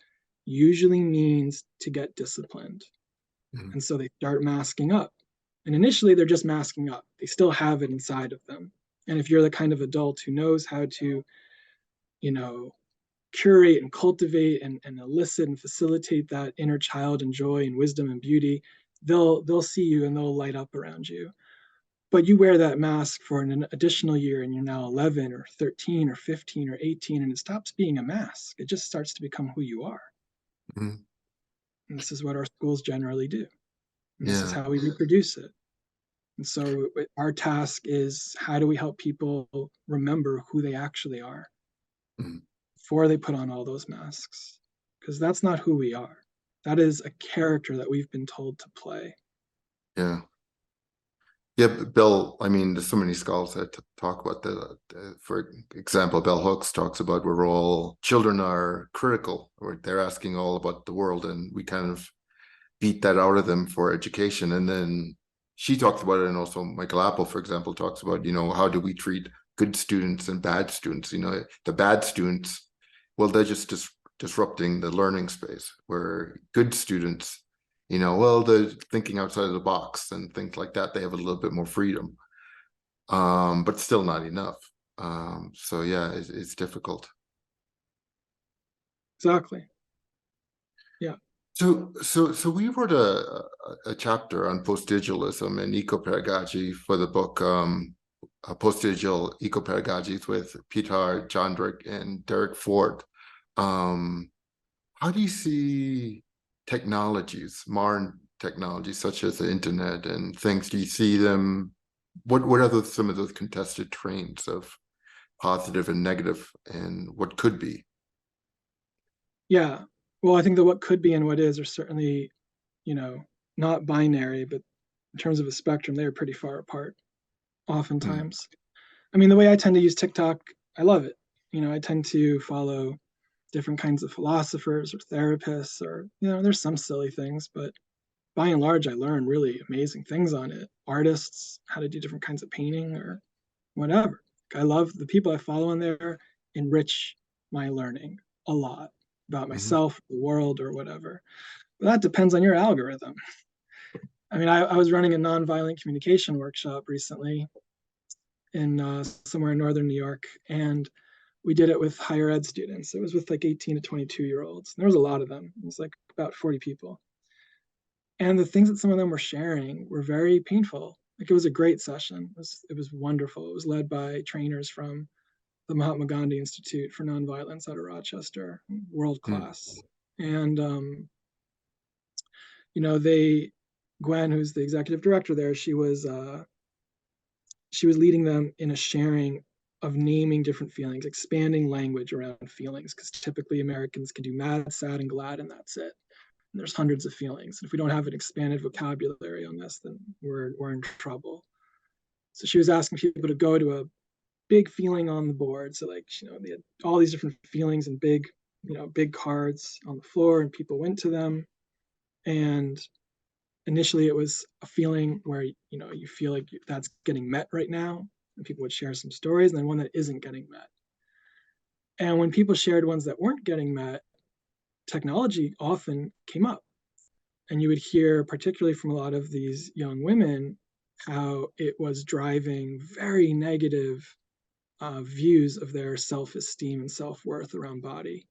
usually means to get disciplined.
Mm-hmm.
And so they start masking up. And initially, they're just masking up. They still have it inside of them. And if you're the kind of adult who knows how to, curate and cultivate and elicit and facilitate that inner child and joy and wisdom and beauty, they'll see you and they'll light up around you. But you wear that mask for an additional year and you're now 11 or 13 or 15 or 18, and it stops being a mask. It just starts to become who you are.
Mm-hmm.
And this is what our schools generally do. And this is
Yeah.
how we reproduce it. And so our task is, how do we help people remember who they actually are
Mm-hmm.
before they put on all those masks? Because that's not who we are. That is a character that we've been told to play.
Yeah. Yeah, Bill, I mean, there's so many scholars that talk about for example, Bell Hooks talks about children are critical, or they're asking all about the world, and we kind of beat that out of them for education. And then she talks about it, and also Michael Apple, for example, talks about, how do we treat good students and bad students? The bad students well, they're just disrupting the learning space, where good students, well, they're thinking outside of the box and things like that. They have a little bit more freedom, but still not enough. So yeah, it's difficult.
Exactly. Yeah.
So we wrote a chapter on post-digitalism and ecopedagogy for the book, Post-Digital Ecopedagogies, with Peter Jandrik and Derek Ford. How do you see technologies, modern technologies such as the internet and things? Do you see them? What are some of those contested trains of positive and negative, and what could be?
Yeah. Well, I think that what could be and what is are certainly, not binary, but in terms of a spectrum, they are pretty far apart
Mm,
oftentimes. I mean, the way I tend to use TikTok, I love it. I tend to follow different kinds of philosophers or therapists, or, there's some silly things, but by and large, I learn really amazing things on it. Artists, how to do different kinds of painting or whatever. I love the people I follow on there, enrich my learning a lot about
mhm,
myself, the world, or whatever. But that depends on your algorithm. I mean, I was running a nonviolent communication workshop recently in somewhere in northern New York, and we did it with higher ed students. It was with like 18 to 22-year-olds. There was a lot of them. It was like about 40 people. And the things that some of them were sharing were very painful. Like, it was a great session. It was wonderful. It was led by trainers from the Mahatma Gandhi Institute for Nonviolence out of Rochester, world
mm,
class. And they, Gwen, who's the executive director there, she was leading them in a sharing of naming different feelings, expanding language around feelings, because typically Americans can do mad, sad, and glad, and that's it. And there's hundreds of feelings. And if we don't have an expanded vocabulary on this, then we're in trouble. So she was asking people to go to a big feeling on the board. So, like, they had all these different feelings and big cards on the floor, and people went to them. And initially it was a feeling where you feel like that's getting met right now, and people would share some stories, and then one that isn't getting met. And when people shared ones that weren't getting met, technology often came up, and you would hear, particularly from a lot of these young women, how it was driving very negative views of their self-esteem and self-worth around body.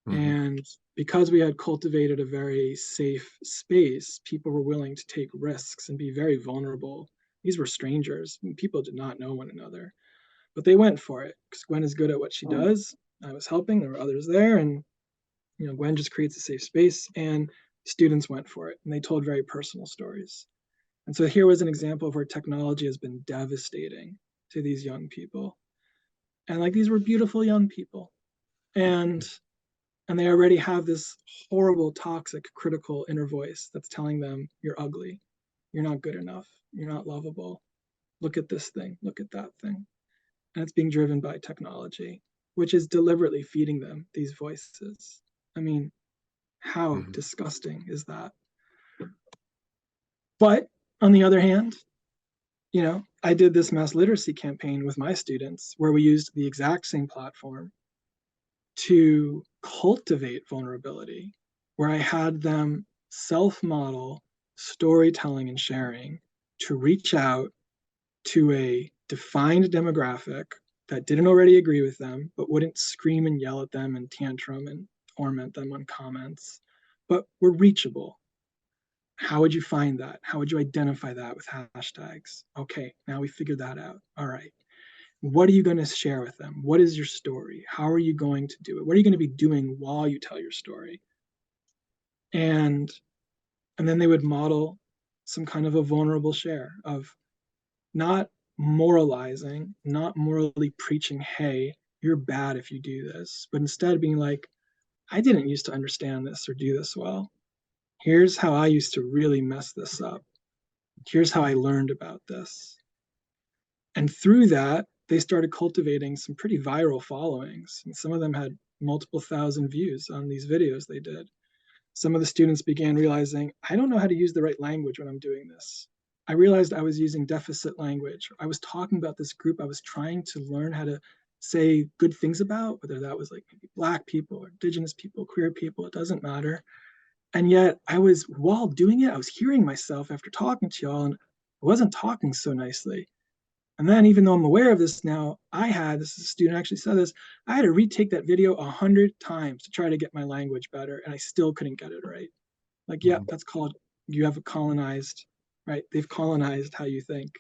mhm,
And because we had cultivated a very safe space, people were willing to take risks and be very vulnerable. These were strangers. People did not know one another, but they went for it because Gwen is good at what she does. I was helping, there were others there, and Gwen just creates a safe space, and students went for it, and they told very personal stories. And so here was an example of where technology has been devastating to these young people. And like, these were beautiful young people. And they already have this horrible, toxic, critical inner voice that's telling them, you're ugly, you're not good enough, you're not lovable, look at this thing, look at that thing. And it's being driven by technology, which is deliberately feeding them these voices. I mean, how
mhm,
disgusting is that? But on the other hand, I did this mass literacy campaign with my students where we used the exact same platform to cultivate vulnerability, where I had them self-model storytelling and sharing to reach out to a defined demographic that didn't already agree with them, but wouldn't scream and yell at them and tantrum and torment them on comments, but were reachable. How would you find that? How would you identify that with hashtags? Okay, now we figured that out. All right. What are you going to share with them? What is your story? How are you going to do it? What are you going to be doing while you tell your story? And and then they would model some kind of a vulnerable share of not moralizing, not morally preaching, hey, you're bad if you do this, but instead being like, I didn't used to understand this or do this well. Here's how I used to really mess this up. Here's how I learned about this. And through that, they started cultivating some pretty viral followings. And some of them had multiple thousand views on these videos they did. Some of the students began realizing, I don't know how to use the right language when I'm doing this. I realized I was using deficit language. I was talking about this group. I was trying to learn how to say good things about, whether that was like maybe Black people or Indigenous people, queer people, it doesn't matter. And yet while doing it, I was hearing myself after talking to y'all, and I wasn't talking so nicely. And then, even though I'm aware of this now, this is a student actually said this, I had to retake that video 100 times to try to get my language better, and I still couldn't get it right. Like, yeah, that's called, you have a colonized, right? They've colonized how you think.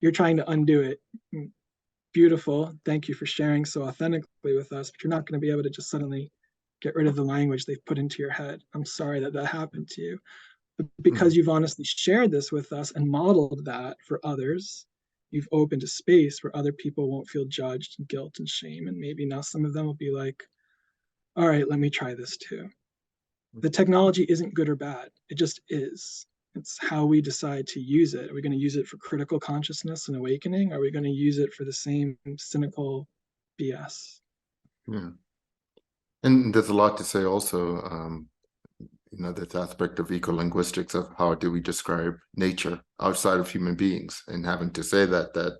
You're trying to undo it. Beautiful. Thank you for sharing so authentically with us, but you're not going to be able to just suddenly get rid of the language they've put into your head. I'm sorry that happened to you. But because you've honestly shared this with us and modeled that for others, you've opened a space where other people won't feel judged and guilt and shame. And maybe now some of them will be like, all right, let me try this too. The technology isn't good or bad. It just is. It's how we decide to use it. Are we going to use it for critical consciousness and awakening? Are we going to use it for the same cynical BS?
Yeah. And there's a lot to say also, this aspect of ecolinguistics, of how do we describe nature outside of human beings, and having to say that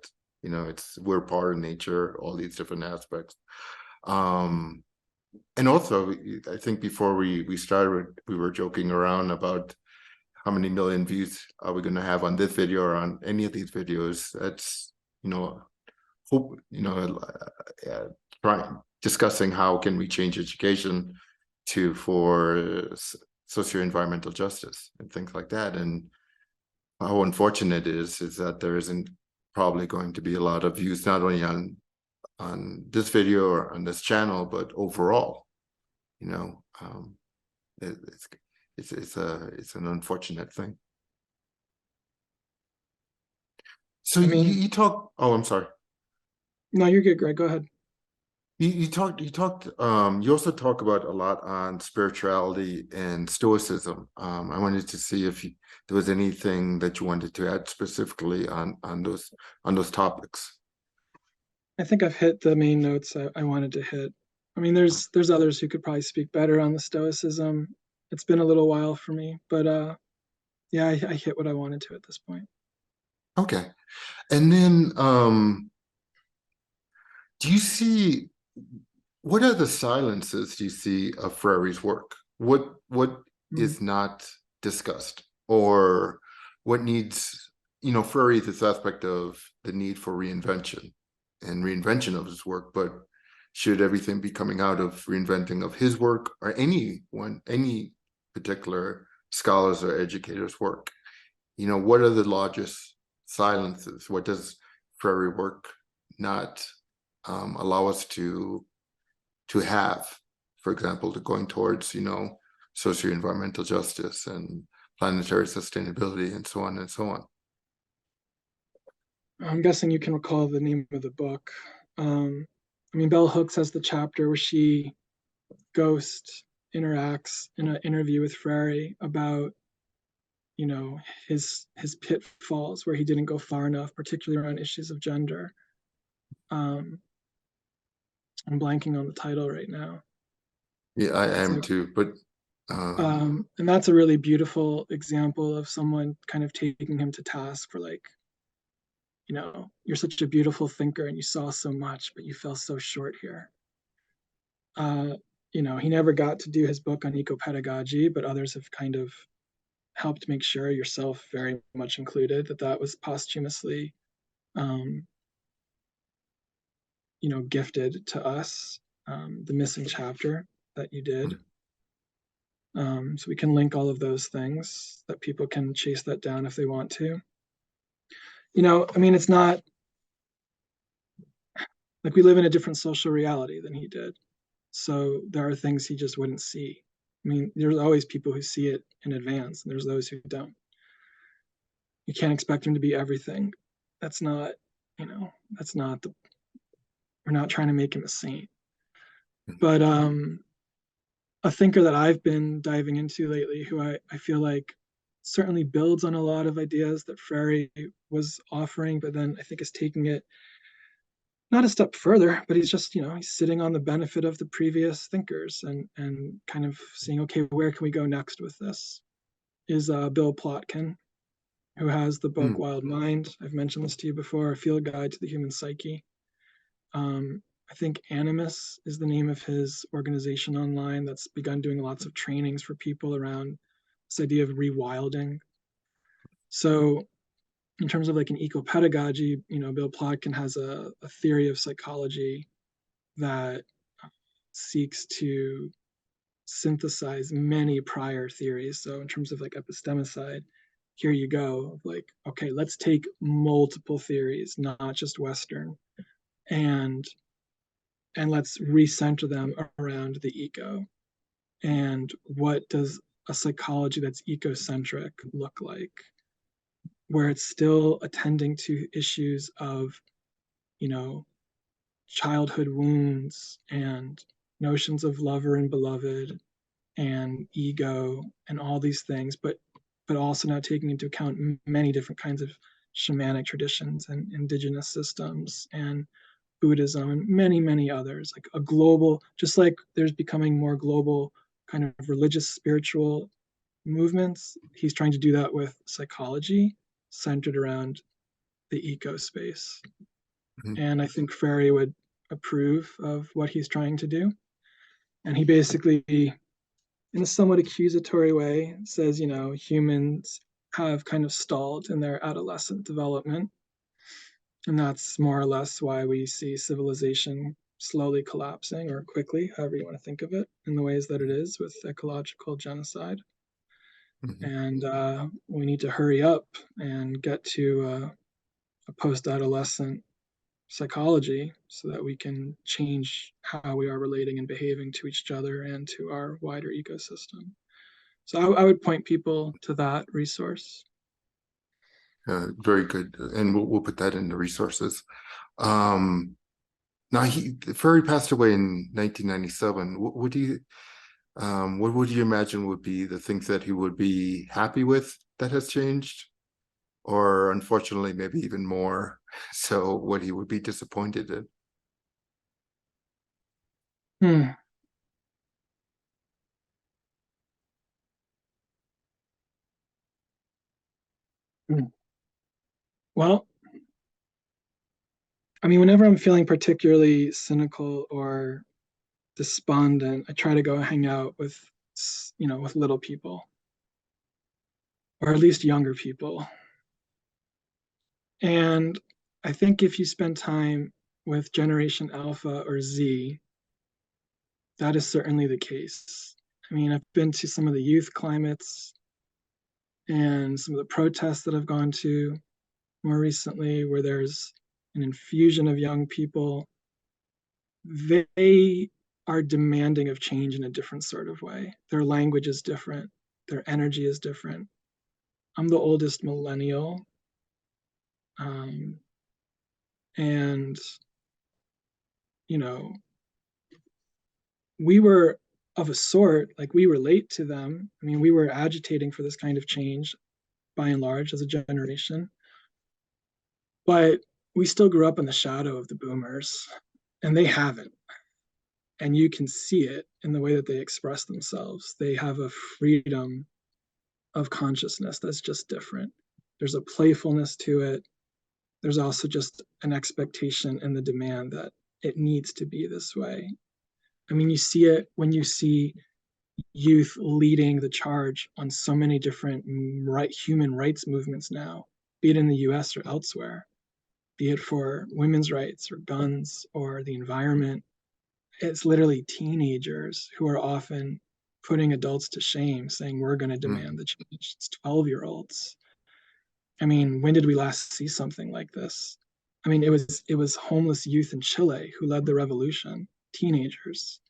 we're part of nature, all these different aspects. And also, I think before we started, we were joking around about how many million views are we going to have on this video or on any of these videos. That's, discussing how can we change education for socio-environmental justice and things like that. And how unfortunate it is that there isn't probably going to be a lot of views, not only on this video or on this channel, but overall. It's an unfortunate thing. So you talk. Oh, I'm sorry.
No, you're good, Greg. Go ahead.
You also talk about a lot on spirituality and Stoicism. I wanted to see if there was anything that you wanted to add specifically on those topics.
I think I've hit the main notes I wanted to hit. I mean, there's others who could probably speak better on the Stoicism. It's been a little while for me, but yeah, I hit what I wanted to at this point.
Okay. And then do you see, what are the silences do you see of Freire's work? What is not discussed, or what needs, Freire, this aspect of the need for reinvention of his work, but should everything be coming out of reinventing of his work, or any particular scholars or educators' work? What are the largest silences? What does Freire work not allow us to have, for example, to going towards, socio-environmental justice and planetary sustainability and so on and so on?
I'm guessing you can recall the name of the book. I mean, Bell Hooks has the chapter where she ghost interacts in an interview with Freire about, his pitfalls where he didn't go far enough, particularly around issues of gender. I'm blanking on the title right now.
Yeah, I am too, but
and that's a really beautiful example of someone kind of taking him to task for, like, you're such a beautiful thinker and you saw so much, but you fell so short here. He never got to do his book on ecopedagogy, but others have kind of helped make sure, yourself very much included, that was posthumously gifted to us, the missing chapter that you did. So we can link all of those things that people can chase that down if they want to. I mean, it's not like we live in a different social reality than he did. So there are things he just wouldn't see. I mean, there's always people who see it in advance, and there's those who don't. You can't expect him to be everything. That's not, we're not trying to make him a saint. But a thinker that I've been diving into lately, who I feel like certainly builds on a lot of ideas that Freire was offering, but then I think is taking it not a step further, but he's just, he's sitting on the benefit of the previous thinkers and kind of seeing, okay, where can we go next with this? Is Bill Plotkin, who has the book Wild Mind. I've mentioned this to you before, A Field Guide to the Human Psyche. I think Animus is the name of his organization online that's begun doing lots of trainings for people around this idea of rewilding. So in terms of like an ecopedagogy, Bill Plotkin has a theory of psychology that seeks to synthesize many prior theories. So in terms of like epistemicide, here you go, like, okay, let's take multiple theories, not just Western, and let's recenter them around the eco. And what does a psychology that's ecocentric look like? Where it's still attending to issues of, childhood wounds and notions of lover and beloved and ego and all these things, but also now taking into account many different kinds of shamanic traditions and indigenous systems and Buddhism and many others, like a global, just like there's becoming more global kind of religious spiritual movements, he's trying to do that with psychology centered around the eco space.
Mhm.
And I think Freire would approve of what he's trying to do. And he basically, in a somewhat accusatory way, says, humans have kind of stalled in their adolescent development. And that's more or less why we see civilization slowly collapsing, or quickly, however you want to think of it, in the ways that it is with ecological genocide.
Mhm.
And we need to hurry up and get to a post-adolescent psychology so that we can change how we are relating and behaving to each other and to our wider ecosystem. So I would point people to that resource.
Very good, and we'll put that in the resources. Now Freire passed away in 1997. What would you imagine would be the things that he would be happy with that has changed, or unfortunately maybe even more, so what he would be disappointed in?
Hmm. Hmm. Well, I mean, whenever I'm feeling particularly cynical or despondent, I try to go hang out with, with little people, or at least younger people. And I think if you spend time with Generation Alpha or Z, that is certainly the case. I mean, I've been to some of the youth climates and some of the protests that I've gone to more recently, where there's an infusion of young people. They are demanding of change in a different sort of way. Their language is different, their energy is different. I'm the oldest millennial. Um, and, you know, we were of a sort, like we relate to them. I mean, we were agitating for this kind of change by and large as a generation, but we still grew up in the shadow of the boomers, and they haven't. And you can see it in the way that they express themselves. They have a freedom of consciousness that's just different. There's a playfulness to it. There's also just an expectation and the demand that it needs to be this way. I mean, you see it when you see youth leading the charge on so many different human rights movements now, be it in the US or elsewhere, be it for women's rights or guns or the environment. It's literally teenagers who are often putting adults to shame, saying, we're going to demand the change. It's 12-year-olds. I mean, when did we last see something like this? I mean, it was homeless youth in Chile who led the revolution, teenagers.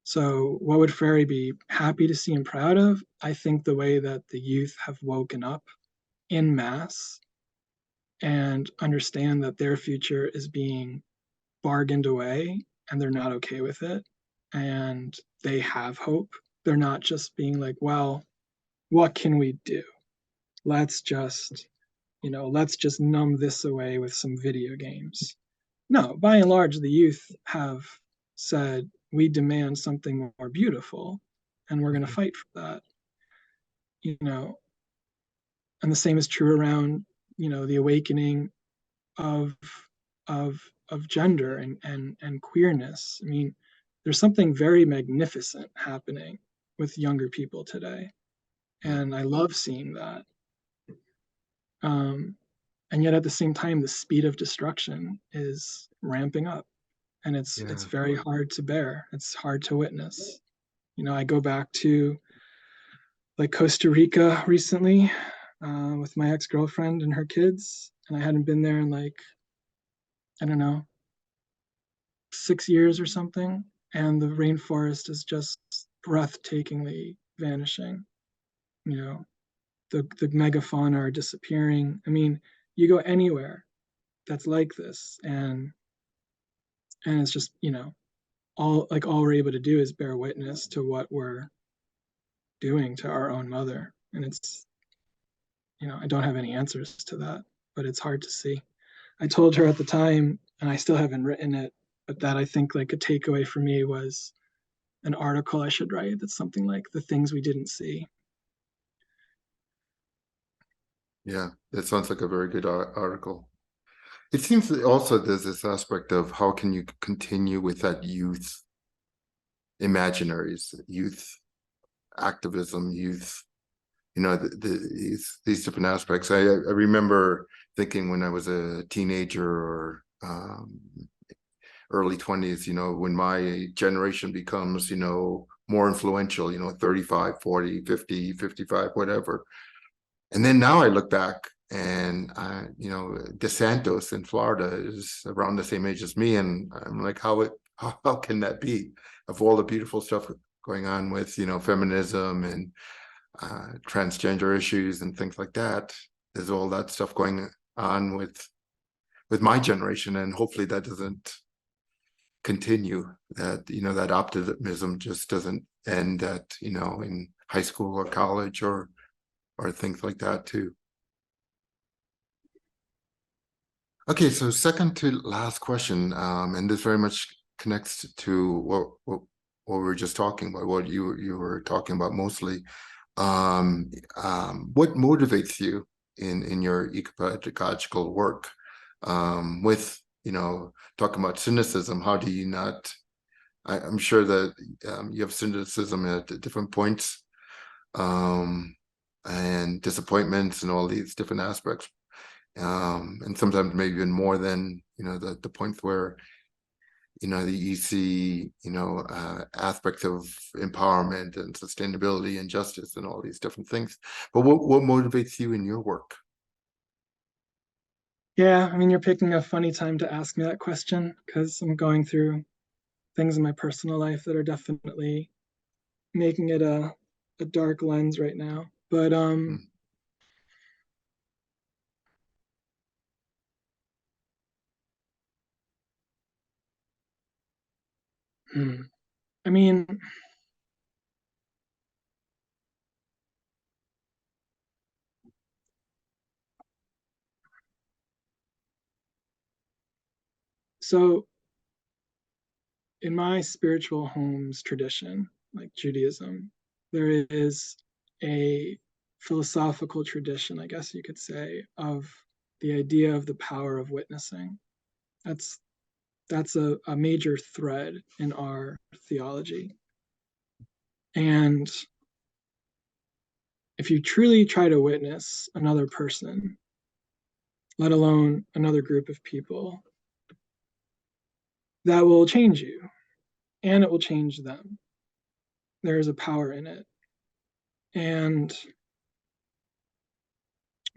So what would Freire be happy to see and proud of? I think the way that the youth have woken up in mass and understand that their future is being bargained away and they're not okay with it. And they have hope. They're not just being like, well, what can we do? Let's just, let's just numb this away with some video games. No, by and large, the youth have said, we demand something more beautiful and we're going to fight for that. And the same is true around, the awakening of of gender and queerness. I mean, there's something very magnificent happening with younger people today, and I love seeing that. And yet at the same time, the speed of destruction is ramping up, and it's very hard to bear. It's hard to witness. I go back to like Costa Rica recently with my ex-girlfriend and her kids, and I hadn't been there in like, I don't know, 6 years or something, and the rainforest is just breathtakingly vanishing. The megafauna are disappearing. I mean, you go anywhere that's like this, and it's just, all we're able to do is bear witness to what we're doing to our own mother. And it's, I don't have any answers to that, but it's hard to see. I told her at the time, and I still haven't written it, but that I think like a takeaway for me was an article I should write that's something like the things we didn't see.
Yeah, that sounds like a very good article. It seems that also there's this aspect of how can you continue with that youth imaginaries, youth activism, youth, these different aspects. I remember thinking when I was a teenager or early 20s, when my generation becomes, more influential, 35, 40, 50, 55, whatever. And then now I look back and, DeSantos in Florida is around the same age as me. And I'm like, how can that be? Of all the beautiful stuff going on with, feminism and transgender issues and things like that, there's all that stuff going on with my generation. And hopefully that doesn't continue, that, that optimism just doesn't end at, in high school or college or things like that too. Okay, so second to last question, and this very much connects to what we were just talking about, what you were talking about mostly. What motivates you in your ecopedagogical work? With talking about cynicism, how do you not? I'm sure that you have cynicism at different points, and disappointments and all these different aspects, and sometimes maybe even more than the points where you see aspects of empowerment and sustainability and justice and all these different things. But what motivates you in your work?
Yeah, I mean, you're picking a funny time to ask me that question because I'm going through things in my personal life that are definitely making it a dark lens right now. But I mean, so in my spiritual home's tradition, like Judaism, there is a philosophical tradition, I guess you could say, of the idea of the power of witnessing. That's a major thread in our theology. And if you truly try to witness another person, let alone another group of people, that will change you and it will change them. There is a power in it. And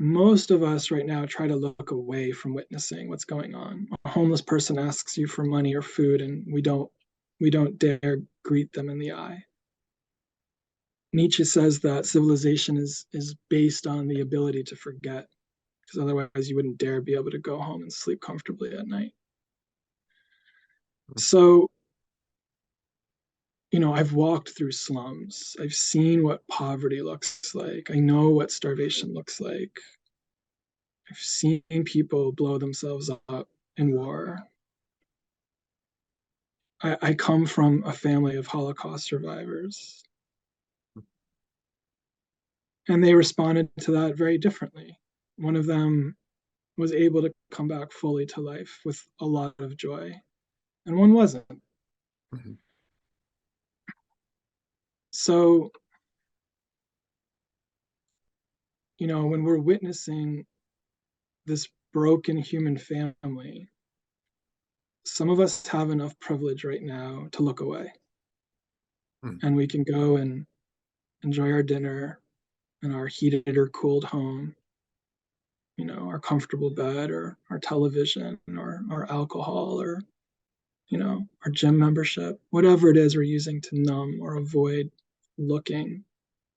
most of us right now try to look away from witnessing what's going on. A homeless person asks you for money or food, and we don't dare greet them in the eye. Nietzsche says that civilization is based on the ability to forget, because otherwise you wouldn't dare be able to go home and sleep comfortably at night. So, I've walked through slums. I've seen what poverty looks like. I know what starvation looks like. I've seen people blow themselves up in war. I come from a family of Holocaust survivors. And they responded to that very differently. One of them was able to come back fully to life with a lot of joy, and one wasn't.
Mhm.
So, when we're witnessing this broken human family, some of us have enough privilege right now to look away.
Mhm.
And we can go and enjoy our dinner in our heated or cooled home, our comfortable bed or our television or our alcohol or, our gym membership, whatever it is we're using to numb or avoid looking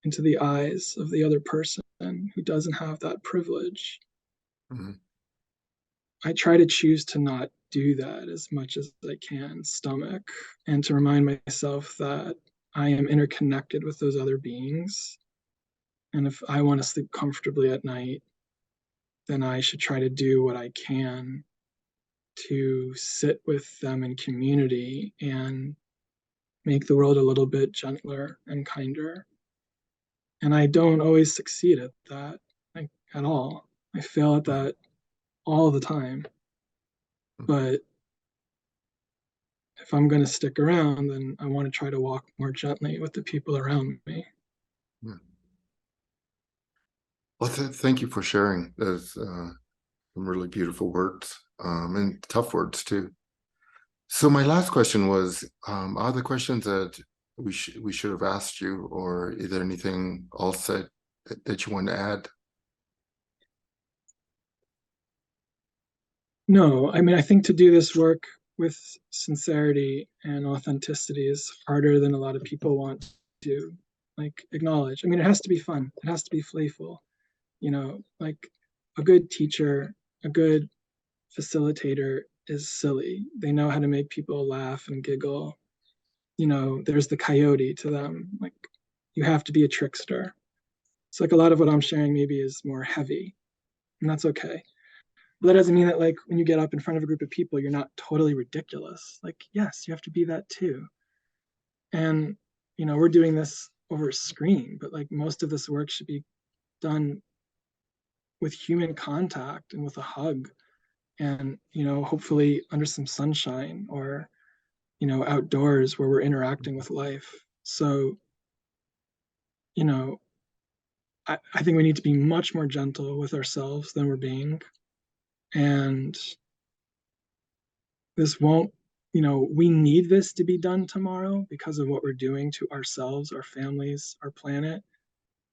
into the eyes of the other person who doesn't have that privilege.
Mhm.
I try to choose to not do that as much as I can stomach, and to remind myself that I am interconnected with those other beings. And if I want to sleep comfortably at night, then I should try to do what I can to sit with them in community and make the world a little bit gentler and kinder. And I don't always succeed at that, like, at all. I fail at
Mhm.
that all the time. But if I'm going to stick around, then I want to try to walk more gently with the people around me.
Yeah. Well, thank you for sharing those some really beautiful words, and tough words too. So my last question was, are there questions that we should have asked you, or is there anything else that you want to add?
No, I mean, I think to do this work with sincerity and authenticity is harder than a lot of people want to like acknowledge. I mean, it has to be fun. It has to be playful. Like a good teacher, a good facilitator is silly. They know how to make people laugh and giggle. There's the coyote to them. Like, you have to be a trickster. It's like a lot of what I'm sharing maybe is more heavy, and that's okay. But that doesn't mean that, like, when you get up in front of a group of people, you're not totally ridiculous. Like, yes, you have to be that too. And we're doing this over a screen, but like most of this work should be done with human contact and with a hug, and hopefully under some sunshine, or outdoors where we're interacting with life. So you know I think we need to be much more gentle with ourselves than we're being. And this won't, we need this to be done tomorrow because of what we're doing to ourselves, our families, our planet.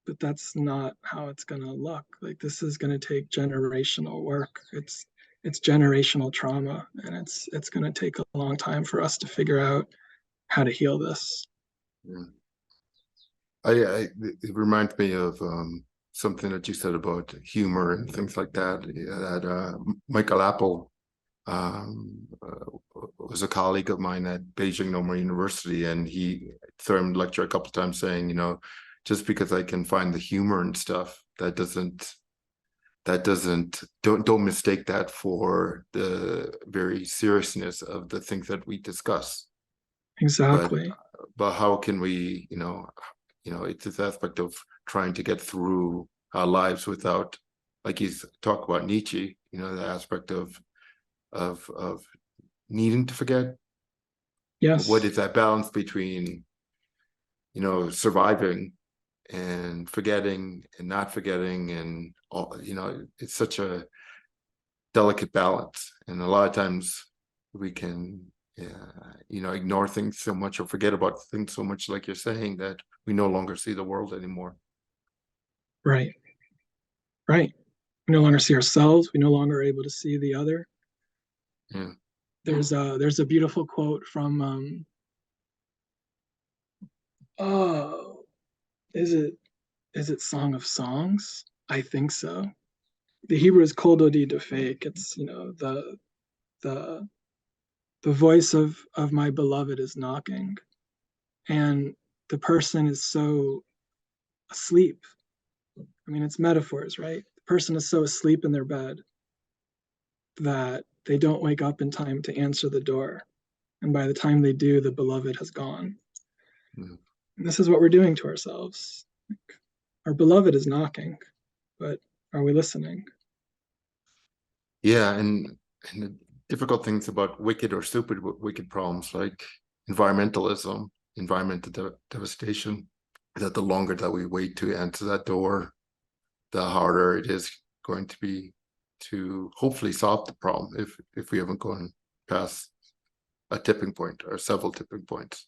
But that's not how it's going to look. Like, this is going to take generational work. It's generational trauma, and it's going to take a long time for us to figure out how to heal this.
Yeah. It reminds me of something that you said about humor and things like that. That Michael Apple was a colleague of mine at Beijing Normal University, and he heard him lecture a couple of times saying, just because I can find the humor and stuff, don't mistake that for the very seriousness of the things that we discuss. But
Exactly.
how can we, it's this aspect of trying to get through our lives without, like you talk about Nietzsche, the aspect of needing to forget. What
Yes.
is that balance between, surviving and forgetting and not forgetting, and all, it's such a delicate balance. And a lot of times we can, ignore things so much or forget about things so much, like you're saying, that we no longer see the world anymore.
Right. Right. We no longer see ourselves. We no longer are able to see the other.
Yeah.
There's a beautiful quote from oh, is it Song of Songs? I think so. The Hebrew is Kol Dodi Dofek. It's, the the voice of my beloved is knocking, and the person is so asleep. I mean, it's metaphors, right? The person is so asleep in their bed that they don't wake up in time to answer the door, and by the time they do, the beloved has gone.
Yeah.
And this is what we're doing to ourselves. Like, our beloved is knocking, but are we listening?
Yeah, and the difficult things about wicked or stupid wicked problems like environmentalism, environmental devastation, that the longer that we wait to answer that door, the harder it is going to be to hopefully solve the problem if we haven't gone past a tipping point or several tipping points.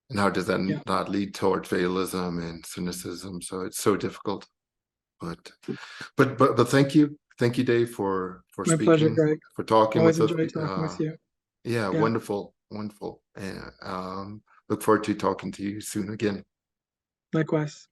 And how does that not lead toward fatalism and cynicism? So it's so difficult. But thank you, Dave, for
My pleasure,
speaking,
Greg.
for talking
Always
with us.
enjoy talking with you.
Yeah,
Yeah.
wonderful, wonderful. And look forward to talking to you soon again.
Likewise.